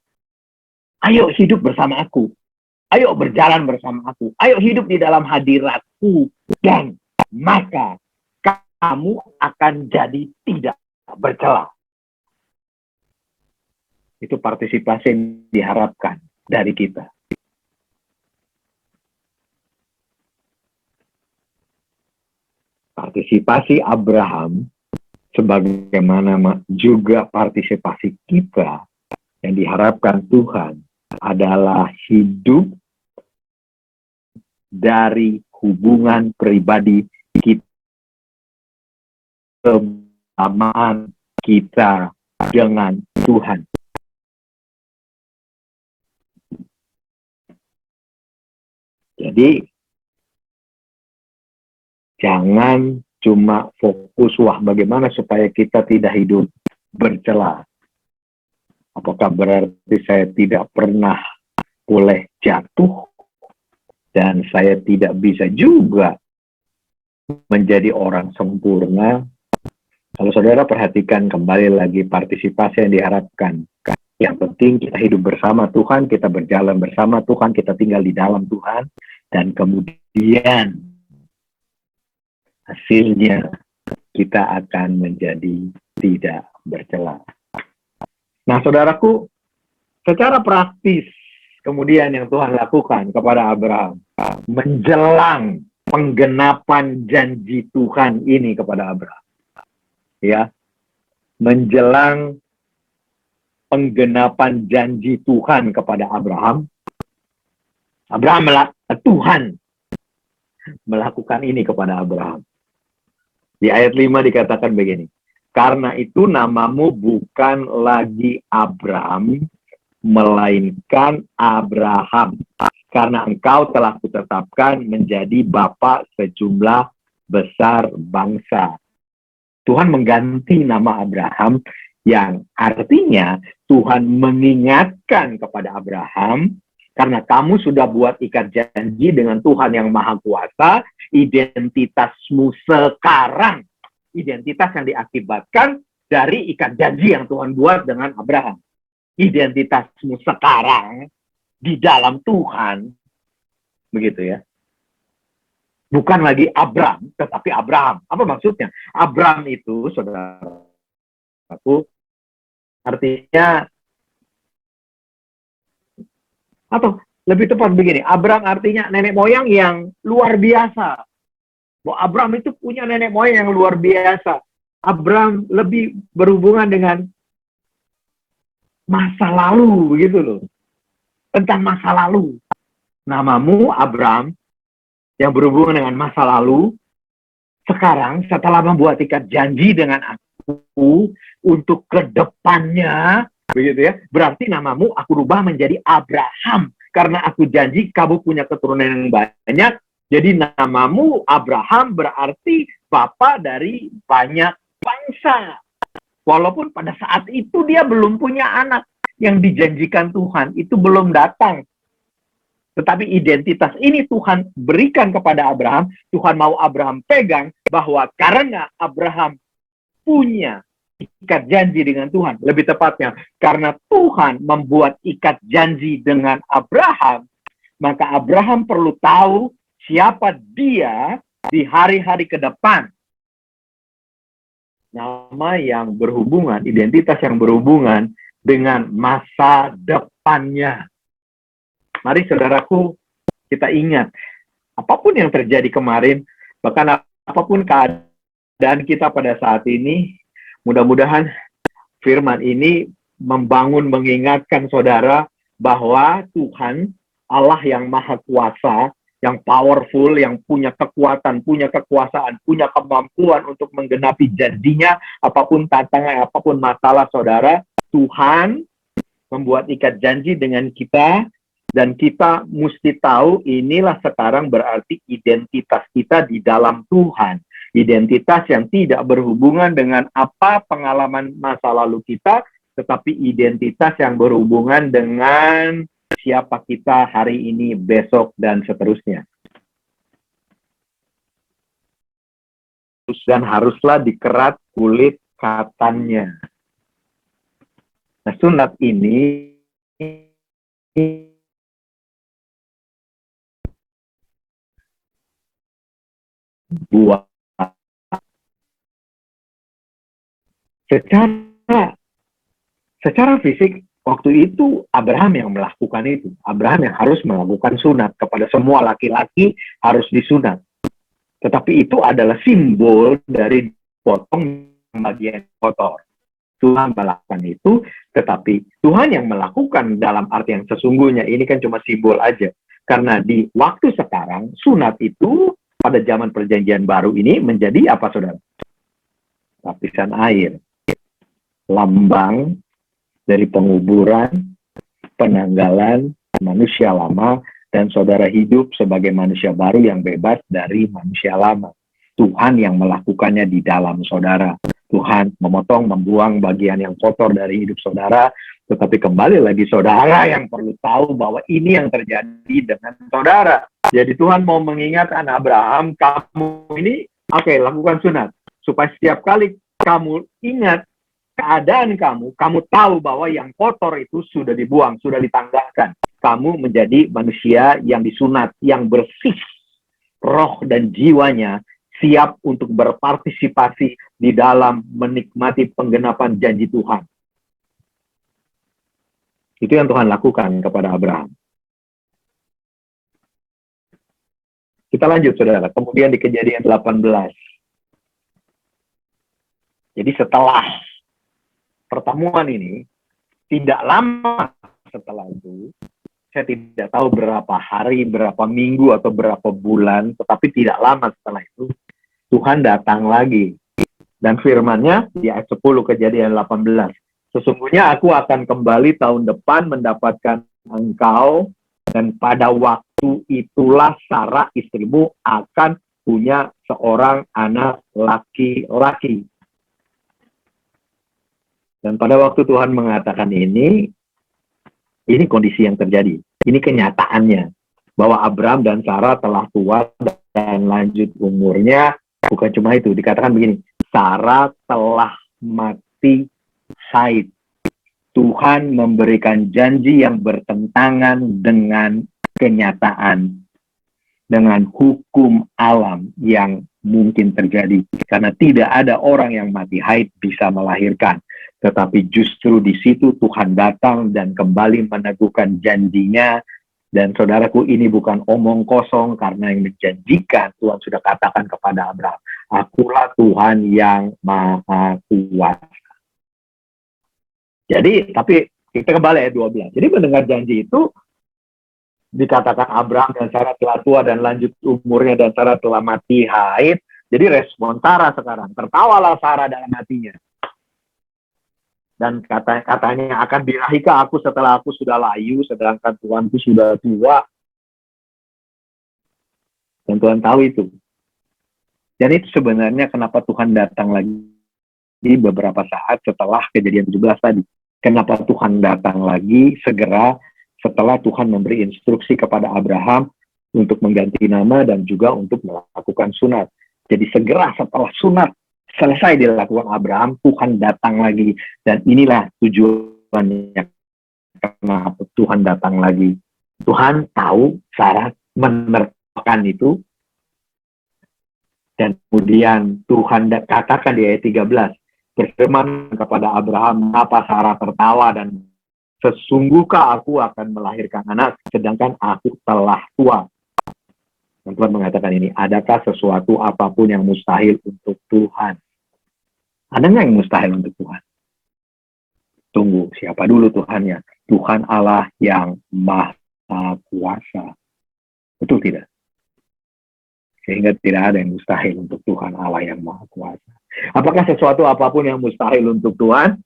ayo hidup bersama aku. Ayo berjalan bersama aku. Ayo hidup di dalam hadiratku. Dan maka kamu akan jadi tidak bercela. Itu partisipasi yang diharapkan dari kita. Partisipasi Abraham sebagaimana juga partisipasi kita yang diharapkan Tuhan adalah hidup dari hubungan pribadi kita, kebersamaan kita dengan Tuhan. Jadi jangan cuma fokus, wah bagaimana supaya kita tidak hidup bercela. Apakah berarti saya tidak pernah boleh jatuh dan saya tidak bisa juga menjadi orang sempurna? Kalau saudara perhatikan kembali lagi partisipasi yang diharapkan Yang penting kita hidup bersama Tuhan, kita berjalan bersama Tuhan, kita tinggal di dalam Tuhan, dan kemudian hasilnya kita akan menjadi tidak bercela. Nah, saudaraku, secara praktis, kemudian yang Tuhan lakukan kepada Abraham, menjelang penggenapan janji Tuhan ini kepada Abraham. Ya, menjelang penggenapan janji Tuhan kepada Abraham, Tuhan melakukan ini kepada Abraham. Di ayat 5 dikatakan begini, karena itu namamu bukan lagi Abram, melainkan Abraham, karena engkau telah kutetapkan menjadi bapa sejumlah besar bangsa. Tuhan mengganti nama Abraham, yang artinya Tuhan mengingatkan kepada Abraham, karena kamu sudah buat ikat janji dengan Tuhan yang Maha Kuasa, identitasmu sekarang, identitas yang diakibatkan dari ikat janji yang Tuhan buat dengan Abraham. Identitasmu sekarang di dalam Tuhan, begitu ya. Bukan lagi Abram, tetapi Abraham. Apa maksudnya? Abram itu, saudaraku, artinya, atau lebih tepat begini, Abram artinya nenek moyang yang luar biasa. Bahwa Abram itu punya nenek moyang yang luar biasa. Abram lebih berhubungan dengan masa lalu, begitu loh. Tentang masa lalu. Namamu Abram, yang berhubungan dengan masa lalu, sekarang setelah membuat ikat janji dengan aku untuk kedepannya, begitu ya, berarti namamu aku rubah menjadi Abraham, karena aku janji kamu punya keturunan yang banyak. Jadi namamu Abraham berarti bapa dari banyak bangsa. Walaupun pada saat itu dia belum punya anak, yang dijanjikan Tuhan itu belum datang. Tetapi identitas ini Tuhan berikan kepada Abraham. Tuhan mau Abraham pegang bahwa karena Abraham punya ikat janji dengan Tuhan. Lebih tepatnya, karena Tuhan membuat ikat janji dengan Abraham, maka Abraham perlu tahu siapa dia di hari-hari ke depan. Nama yang berhubungan, identitas yang berhubungan dengan masa depannya. Mari saudaraku, kita ingat, apapun yang terjadi kemarin, bahkan apapun keadaan kita pada saat ini, mudah-mudahan firman ini membangun, mengingatkan saudara bahwa Tuhan, Allah yang Maha Kuasa, yang powerful, yang punya kekuatan, punya kekuasaan, punya kemampuan untuk menggenapi janjinya, apapun tantangan, apapun masalah saudara, Tuhan membuat ikat janji dengan kita, dan kita mesti tahu inilah sekarang berarti identitas kita di dalam Tuhan. Identitas yang tidak berhubungan dengan apa pengalaman masa lalu kita, tetapi identitas yang berhubungan dengan siapa kita hari ini, besok, dan seterusnya. Dan haruslah dikerat kulit katannya. Nah, sunat ini buat secara fisik waktu itu Abraham yang melakukan itu. Abraham yang harus melakukan sunat. Kepada semua laki-laki harus disunat. Tetapi itu adalah simbol dari potong bagian kotor. Tuhan melakukan itu, tetapi Tuhan yang melakukan dalam arti yang sesungguhnya ini kan cuma simbol aja. Karena di waktu sekarang, sunat itu pada zaman perjanjian baru ini menjadi apa, saudara? Lapisan air. Lambang dari penguburan, penanggalan manusia lama, dan saudara hidup sebagai manusia baru yang bebas dari manusia lama. Tuhan yang melakukannya di dalam saudara. Tuhan memotong, membuang bagian yang kotor dari hidup saudara, tetapi kembali lagi saudara yang perlu tahu bahwa ini yang terjadi dengan saudara. Jadi Tuhan mau mengingatkan Abraham, kamu ini, oke, lakukan sunat. Supaya setiap kali kamu ingat keadaan kamu tahu bahwa yang kotor itu sudah dibuang, sudah ditanggalkan. Kamu menjadi manusia yang disunat, yang bersih, roh dan jiwanya siap untuk berpartisipasi di dalam menikmati penggenapan janji Tuhan. Itu yang Tuhan lakukan kepada Abraham. Kita lanjut, saudara. Kemudian di Kejadian 18. Jadi setelah pertemuan ini, tidak lama setelah itu, saya tidak tahu berapa hari, berapa minggu, atau berapa bulan, tetapi tidak lama setelah itu, Tuhan datang lagi. Dan firman-Nya di ayat 10 Kejadian 18. Sesungguhnya aku akan kembali tahun depan mendapatkan engkau, dan pada waktu itulah Sarah istrimu akan punya seorang anak laki-laki. Dan pada waktu Tuhan mengatakan ini kondisi yang terjadi. Ini kenyataannya. Bahwa Abraham dan Sarah telah tua dan lanjut umurnya. Bukan cuma itu. Dikatakan begini. Sarah telah mati haid. Tuhan memberikan janji yang bertentangan dengan kenyataan. Dengan hukum alam yang mungkin terjadi. Karena tidak ada orang yang mati haid bisa melahirkan. Tetapi justru di situ Tuhan datang dan kembali meneguhkan janjinya. Dan saudaraku, ini bukan omong kosong, karena yang menjanjikan Tuhan sudah katakan kepada Abraham, akulah Tuhan yang Maha Kuasa. Jadi, tapi kita kembali ayat 12. Jadi mendengar janji itu, dikatakan Abraham dan Sarah telah tua dan lanjut umurnya, dan Sarah telah mati haid. Jadi respon Sarah sekarang, tertawalah Sarah dalam hatinya. Dan katanya akan birahikah aku setelah aku sudah layu, sedangkan Tuhanku sudah tua. Dan Tuhan tahu itu. Dan itu sebenarnya kenapa Tuhan datang lagi beberapa saat setelah Kejadian 17 tadi. Kenapa Tuhan datang lagi segera setelah Tuhan memberi instruksi kepada Abraham untuk mengganti nama dan juga untuk melakukan sunat. Jadi segera setelah sunat selesai dilakukan Abraham, Tuhan datang lagi. Dan inilah tujuannya kenapa Tuhan datang lagi. Tuhan tahu Sarah menerpakan itu. Dan kemudian Tuhan katakan di ayat 13, berfirman kepada Abraham, apa Sarah tertawa dan sesungguhkah aku akan melahirkan anak sedangkan aku telah tua. Dan Tuhan mengatakan ini, adakah sesuatu apapun yang mustahil untuk Tuhan? Ada nggak yang mustahil untuk Tuhan? Tunggu, siapa dulu Tuhannya? Tuhan Allah yang Maha Kuasa. Betul tidak? Sehingga tidak ada yang mustahil untuk Tuhan Allah yang Maha Kuasa. Apakah sesuatu apapun yang mustahil untuk Tuhan?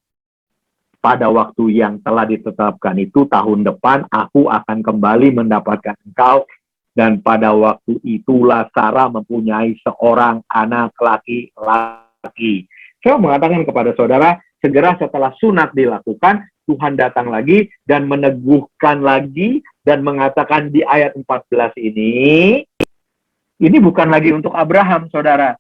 Pada waktu yang telah ditetapkan itu, tahun depan aku akan kembali mendapatkan engkau. Dan pada waktu itulah Sarah mempunyai seorang anak laki-laki. Saya mengatakan kepada saudara, segera setelah sunat dilakukan, Tuhan datang lagi dan meneguhkan lagi dan mengatakan di ayat 14 ini bukan lagi untuk Abraham, saudara.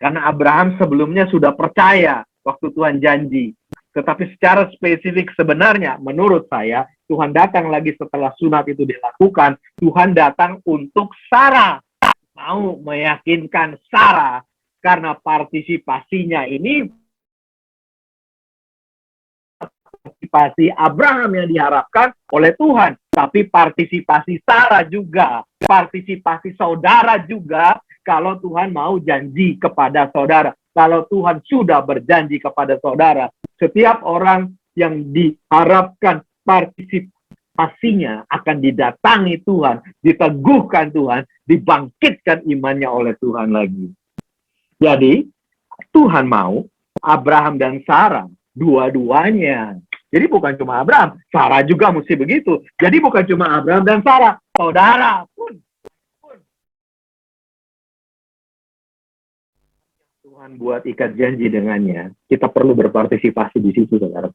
Karena Abraham sebelumnya sudah percaya waktu Tuhan janji. Tetapi secara spesifik sebenarnya, menurut saya, Tuhan datang lagi setelah sunat itu dilakukan. Tuhan datang untuk Sarah. Mau meyakinkan Sarah. Karena partisipasinya ini partisipasi Abraham yang diharapkan oleh Tuhan. Tapi partisipasi Sarah juga. Partisipasi saudara juga. Kalau Tuhan mau janji kepada saudara. Kalau Tuhan sudah berjanji kepada saudara. Setiap orang yang diharapkan partisipasinya akan didatangi Tuhan. Diteguhkan Tuhan. Dibangkitkan imannya oleh Tuhan lagi. Jadi, Tuhan mau Abraham dan Sarah, dua-duanya. Jadi bukan cuma Abraham, Sarah juga mesti begitu. Jadi bukan cuma Abraham dan Sarah, saudara pun. Tuhan buat ikat janji dengannya, kita perlu berpartisipasi di situ, saudara.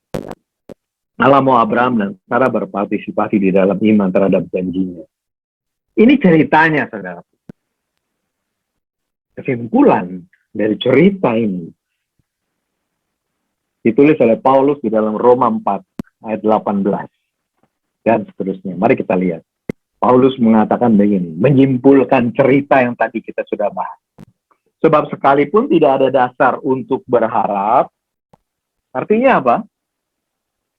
Allah mau Abraham dan Sarah berpartisipasi di dalam iman terhadap janjinya. Ini ceritanya, saudara. Kesimpulan dari cerita ini, Ditulis oleh Paulus di dalam Roma 4 ayat 18 dan seterusnya. Mari kita lihat. Paulus mengatakan begini, menyimpulkan cerita yang tadi kita sudah bahas. Sebab sekalipun tidak ada dasar untuk berharap, artinya apa?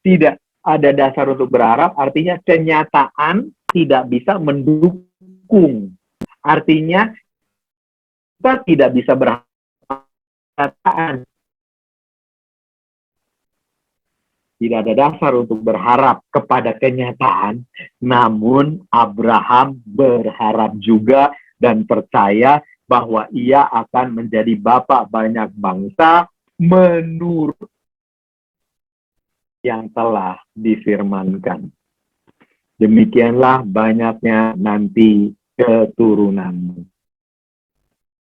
Tidak ada dasar untuk berharap, artinya kenyataan tidak bisa mendukung. Artinya kita tidak bisa berharap. Tidak ada dasar untuk berharap kepada kenyataan, namun Abraham berharap juga dan percaya bahwa ia akan menjadi bapa banyak bangsa menurut yang telah difirmankan. Demikianlah banyaknya nanti keturunanmu.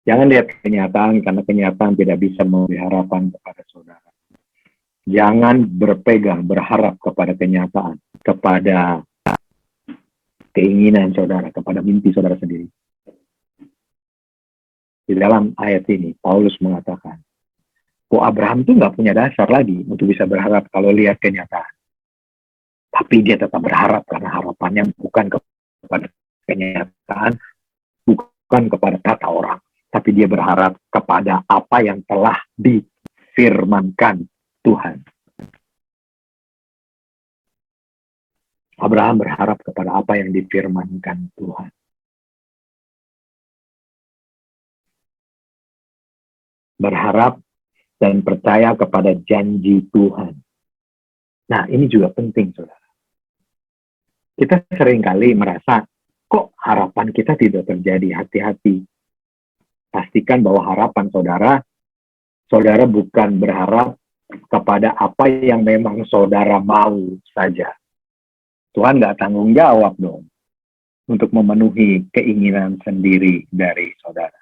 Jangan lihat kenyataan, karena kenyataan tidak bisa memberi harapan kepada saudara. Jangan berharap kepada kenyataan, kepada keinginan saudara, kepada mimpi saudara sendiri. Di dalam ayat ini, Paulus mengatakan, Abraham itu nggak punya dasar lagi untuk bisa berharap kalau lihat kenyataan. Tapi dia tetap berharap karena harapannya bukan kepada kenyataan, bukan kepada kata orang. Tapi dia berharap kepada apa yang telah difirmankan Tuhan. Abraham berharap kepada apa yang difirmankan Tuhan. Berharap dan percaya kepada janji Tuhan. Nah, ini juga penting, saudara. Kita seringkali merasa, kok harapan kita tidak terjadi? Hati-hati. Pastikan bahwa harapan saudara bukan berharap kepada apa yang memang saudara mau saja. Tuhan nggak tanggung jawab dong untuk memenuhi keinginan sendiri dari saudara.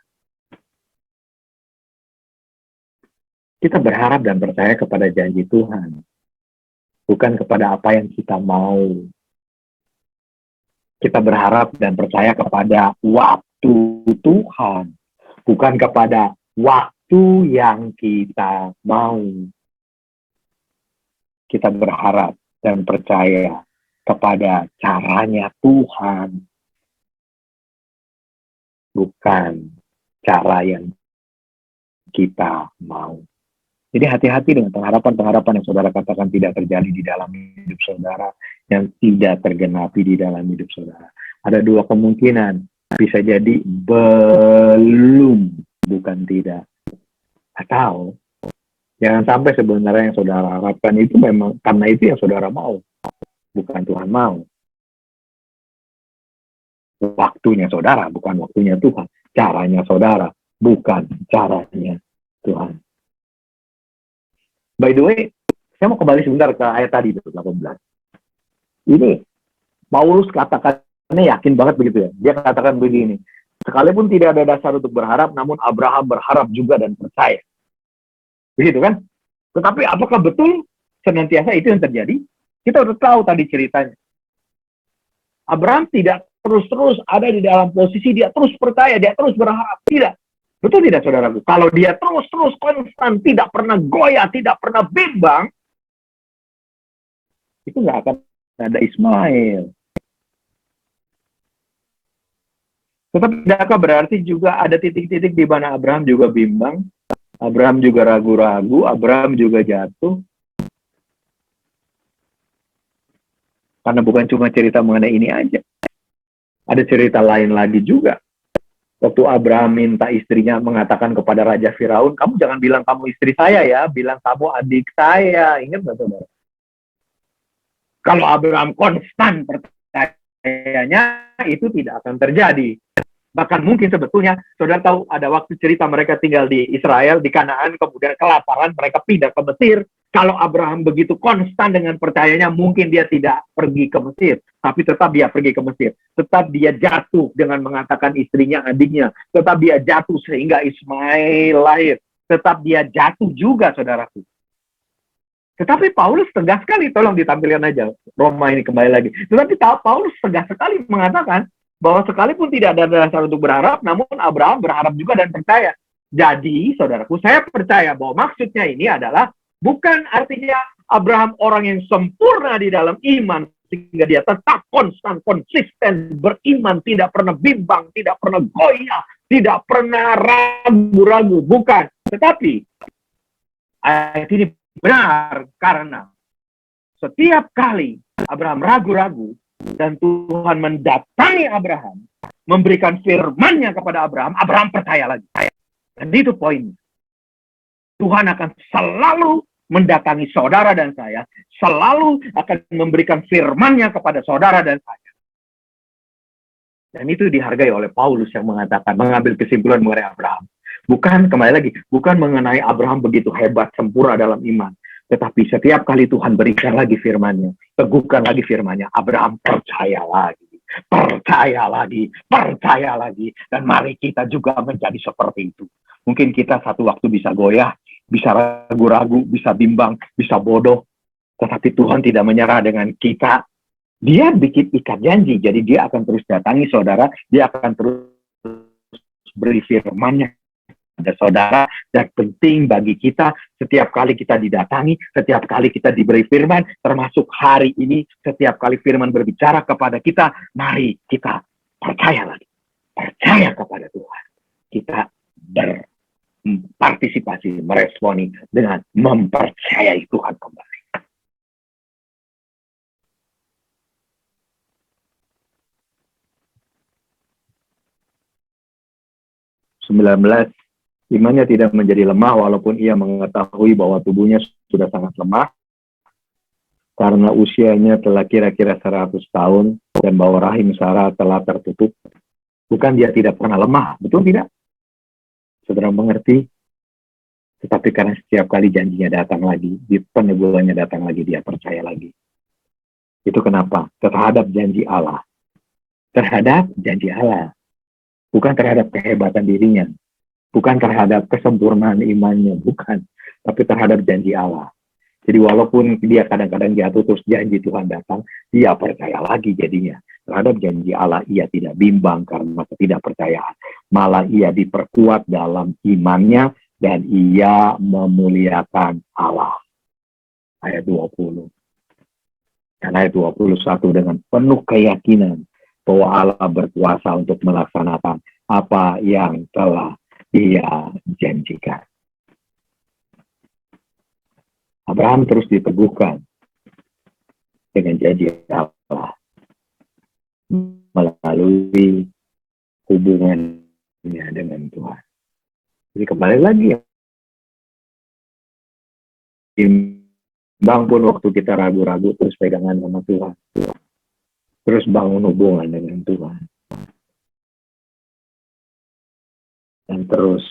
Kita berharap dan percaya kepada janji Tuhan, bukan kepada apa yang kita mau. Kita berharap dan percaya kepada waktu Tuhan, bukan kepada waktu yang kita mau. Kita berharap dan percaya kepada caranya Tuhan, bukan cara yang kita mau. Jadi hati-hati dengan pengharapan-pengharapan yang saudara katakan tidak terjadi di dalam hidup saudara, yang tidak tergenapi di dalam hidup saudara. Ada dua kemungkinan, bisa jadi belum, bukan tidak. Atau jangan sampai sebenarnya yang saudara harapkan itu memang karena itu yang saudara mau, bukan Tuhan mau. Waktunya saudara, bukan waktunya Tuhan. Caranya saudara, bukan caranya Tuhan. By the way, saya mau kembali sebentar ke ayat tadi, 18. Ini, Paulus katakannya yakin banget begitu ya. Dia katakan begini, sekalipun tidak ada dasar untuk berharap, namun Abraham berharap juga dan percaya. Begitu kan? Tetapi apakah betul senantiasa itu yang terjadi? Kita udah tahu tadi ceritanya. Abraham tidak terus-terus ada di dalam posisi dia terus percaya, dia terus berharap. Tidak. Betul tidak, saudaraku? Kalau dia terus-terus konstan, tidak pernah goyah, tidak pernah bimbang, itu nggak akan ada Ismail. Tetapi tidakkah berarti juga ada titik-titik di mana Abraham juga bimbang, Abraham juga ragu-ragu, Abraham juga jatuh? Karena bukan cuma cerita mengenai ini aja. Ada cerita lain lagi juga. Waktu Abraham minta istrinya mengatakan kepada Raja Firaun, kamu jangan bilang kamu istri saya ya, bilang kamu adik saya. Ingat nggak, saudara? Kalau Abraham konstan percayanya, itu tidak akan terjadi. Bahkan mungkin sebetulnya, saudara tahu ada waktu cerita mereka tinggal di Israel, di Kanaan, kemudian kelaparan, mereka pindah ke Mesir. Kalau Abraham begitu konstan dengan percayanya, mungkin dia tidak pergi ke Mesir. Tapi tetap dia pergi ke Mesir. Tetap dia jatuh dengan mengatakan istrinya, adiknya. Tetap dia jatuh sehingga Ismail lahir. Tetap dia jatuh juga, saudaraku. Tetapi Paulus tegas sekali, tolong ditampilkan aja. Roma ini kembali lagi. Tetapi Paulus tegas sekali mengatakan bahwa sekalipun tidak ada dasar untuk berharap, namun Abraham berharap juga dan percaya. Jadi, saudaraku, saya percaya bahwa maksudnya ini adalah Bukan artinya Abraham orang yang sempurna di dalam iman, sehingga dia tetap konsisten beriman, tidak pernah bimbang, tidak pernah goyah, tidak pernah ragu-ragu. Bukan. Tetapi ayat ini benar karena setiap kali Abraham ragu-ragu dan Tuhan mendatangi Abraham, memberikan firman-Nya kepada Abraham, Abraham percaya lagi. Dan itu poinnya. Tuhan akan selalu mendatangi saudara dan saya, selalu akan memberikan firman-Nya kepada saudara dan saya. Dan itu dihargai oleh Paulus yang mengatakan, mengambil kesimpulan mengenai Abraham. Bukan, kembali lagi, bukan mengenai Abraham begitu hebat, sempurna dalam iman. Tetapi setiap kali Tuhan berikan lagi firman-Nya, teguhkan lagi firman-Nya, Abraham percaya lagi, percaya lagi, percaya lagi. Dan mari kita juga menjadi seperti itu. Mungkin kita satu waktu bisa goyah, bisa ragu-ragu, bisa bimbang, bisa bodoh. Tetapi Tuhan tidak menyerah dengan kita. Dia bikin ikat janji, jadi dia akan terus datangi saudara, dia akan terus beri firman-Nya kepada saudara. Dan penting bagi kita, setiap kali kita didatangi, setiap kali kita diberi firman, termasuk hari ini, setiap kali firman berbicara kepada kita, mari kita percaya lagi. Percaya kepada Tuhan. Kita berpartisipasi, meresponi dengan mempercayai Tuhan kembali. Imannya tidak menjadi lemah walaupun ia mengetahui bahwa tubuhnya sudah sangat lemah karena usianya telah kira-kira 100 tahun dan bahwa rahim Sarah telah tertutup. Bukan dia tidak pernah lemah, betul tidak? Saudara mengerti? Tetapi karena setiap kali janjinya datang lagi, di peneguhannya datang lagi, dia percaya lagi. Itu kenapa? Terhadap janji Allah. Terhadap janji Allah. Bukan terhadap kehebatan dirinya. Bukan terhadap kesempurnaan imannya. Bukan. Tapi terhadap janji Allah. Jadi walaupun dia kadang-kadang jatuh terus janji Tuhan datang, dia percaya lagi jadinya. Terhadap janji Allah, ia tidak bimbang karena ketidakpercayaan. Malah ia diperkuat dalam imannya dan ia memuliakan Allah. Ayat 20. Dan ayat 21 dengan penuh keyakinan bahwa Allah berkuasa untuk melaksanakan apa yang telah Dia janjikan. Abraham terus diteguhkan dengan janji Allah melalui hubungannya dengan Tuhan. Jadi kembali lagi, timbang pun waktu kita ragu-ragu, terus pegangan sama Tuhan. Terus bangun hubungan dengan Tuhan. Dan terus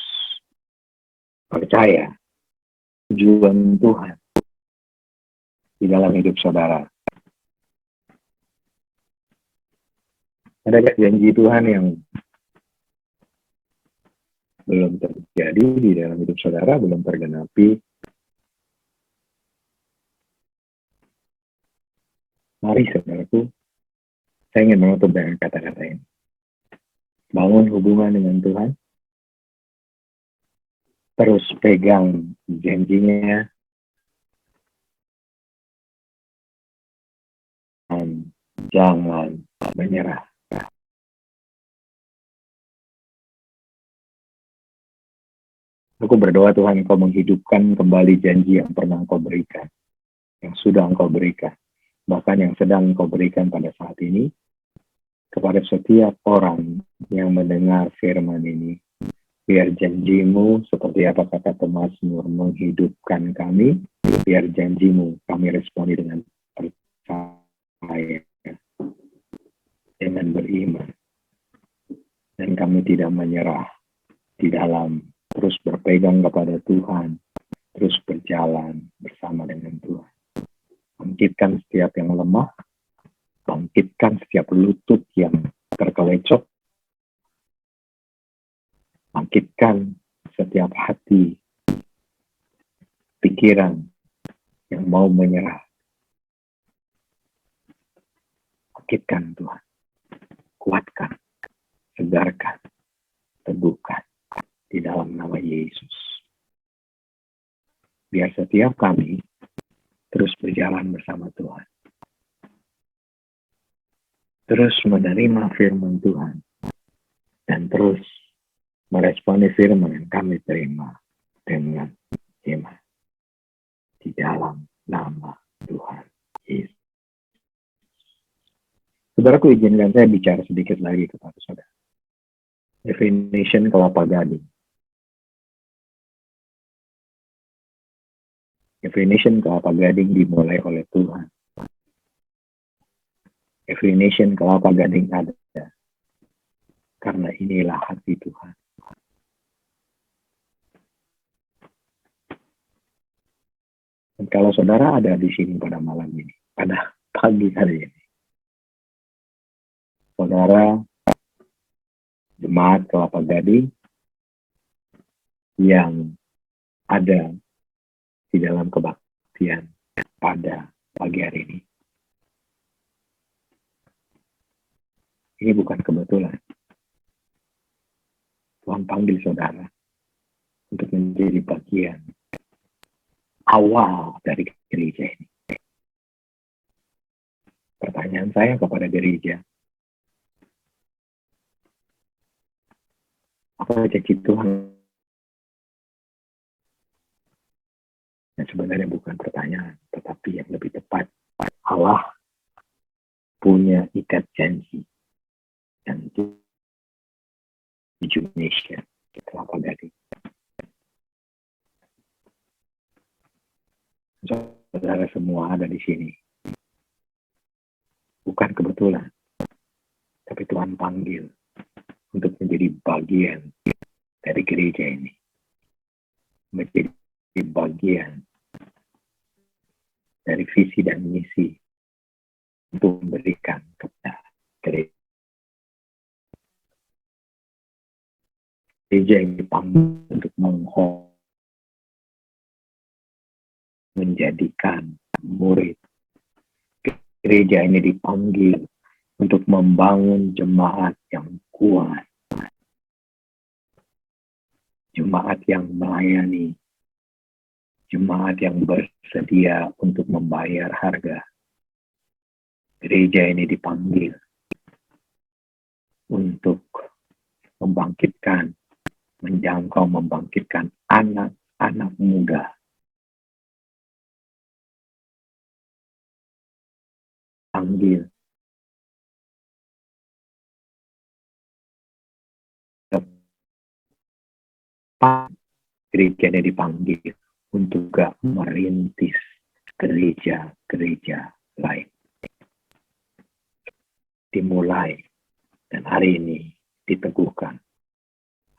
percaya tujuan Tuhan di dalam hidup saudara. Ada janji Tuhan yang belum terjadi di dalam hidup saudara, belum tergenapi. Mari saudaraku, saya ingin menutup dengan kata-kata ini. Bangun hubungan dengan Tuhan. Terus pegang janjinya. Dan jangan menyerah. Aku berdoa Tuhan Engkau menghidupkan kembali janji yang pernah Engkau berikan. Yang sudah Engkau berikan. Bahkan yang sedang Engkau berikan pada saat ini. Kepada setiap orang yang mendengar firman ini. Biar janjimu seperti apa kata pemazmur menghidupkan kami. Biar janjimu kami responi dengan percaya. Dengan beriman. Dan kami tidak menyerah. Di dalam terus berpegang kepada Tuhan. Terus berjalan bersama dengan Tuhan. Bangkitkan setiap yang lemah. Bangkitkan setiap lutut yang terkelecok. Bangkitkan setiap hati, pikiran yang mau menyerah. Bangkitkan Tuhan. Kuatkan, segarkan, teguhkan di dalam nama Yesus. biar setiap kami terus berjalan bersama Tuhan. Terus menerima firman Tuhan. Dan terus meresponi firman yang kami terima dengan iman. Di dalam nama Tuhan Yesus. Saudaraku, izinkan saya bicara sedikit lagi kepada saudara. Definition kelapa gading. Definition kelapa gading dimulai oleh Tuhan. Definition kelapa gading ada. Karena inilah hati Tuhan. Dan kalau saudara ada di sini pada malam ini, pada pagi hari ini, saudara jemaat kelapa gading yang ada di dalam kebaktian pada pagi hari ini. Ini bukan kebetulan. Tuhan panggil saudara untuk menjadi bagian awal dari gereja ini. Pertanyaan saya kepada gereja, apa janji Tuhan? Yang sebenarnya bukan pertanyaan, tetapi yang lebih tepat, Allah punya ikat janji dan Indonesia kelapa gading. Saudara semua ada di sini. Bukan kebetulan, tapi Tuhan panggil untuk menjadi bagian dari gereja ini. Menjadi bagian dari visi dan misi untuk memberikan kepada gereja. Gereja yang dipanggil untuk menjadikan murid. Gereja ini dipanggil untuk membangun jemaat yang kuat. Jemaat yang melayani. Jemaat yang bersedia untuk membayar harga. Gereja ini dipanggil untuk membangkitkan, menjangkau, membangkitkan anak-anak muda. Panggil gereja ini dipanggil untuk juga merintis gereja-gereja lain. Dimulai dan hari ini diteguhkan.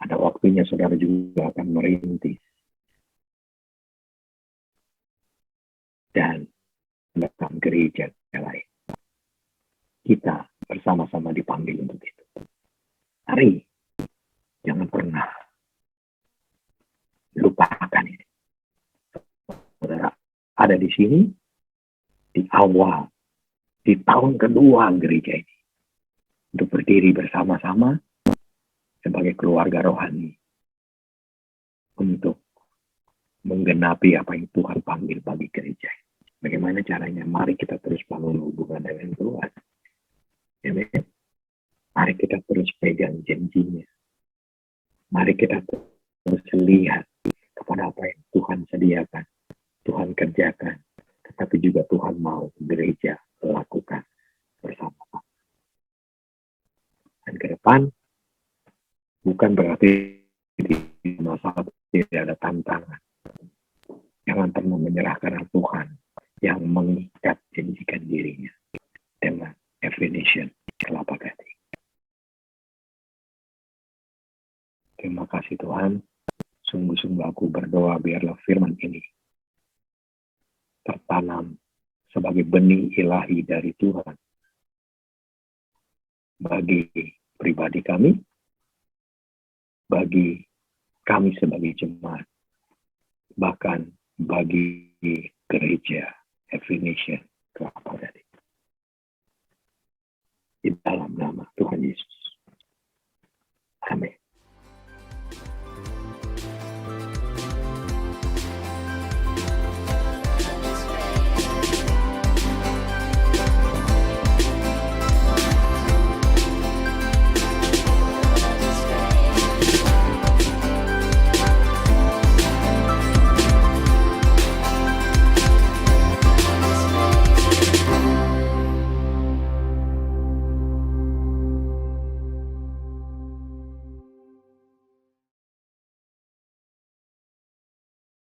Ada waktunya saudara juga akan merintis dan melakukan gereja lain. Kita bersama-sama dipanggil untuk itu. Mari, jangan pernah lupakan ini. Saudara ada di sini, di awal, di tahun kedua gereja ini. Untuk berdiri bersama-sama sebagai keluarga rohani. Untuk menggenapi apa yang Tuhan panggil bagi gereja. Bagaimana caranya? Mari kita terus bangun hubungan dengan Tuhan. Amen. Mari kita terus pegang janjinya. Mari kita terus lihat kepada apa yang Tuhan sediakan, Tuhan kerjakan, tetapi juga Tuhan mau gereja lakukan bersama-sama. Dan ke depan, bukan berarti di masa tidak ada tantangan. Jangan pernah menyerahkan Tuhan yang mengikat janjikan dirinya dengan definition kelapa gading. Terima kasih Tuhan. Sungguh-sungguh aku berdoa biarlah firman ini tertanam sebagai benih ilahi dari Tuhan bagi pribadi kami, bagi kami sebagai jemaat, bahkan bagi gereja definition kelapa gading. Di dalam nama Tuhan Yesus.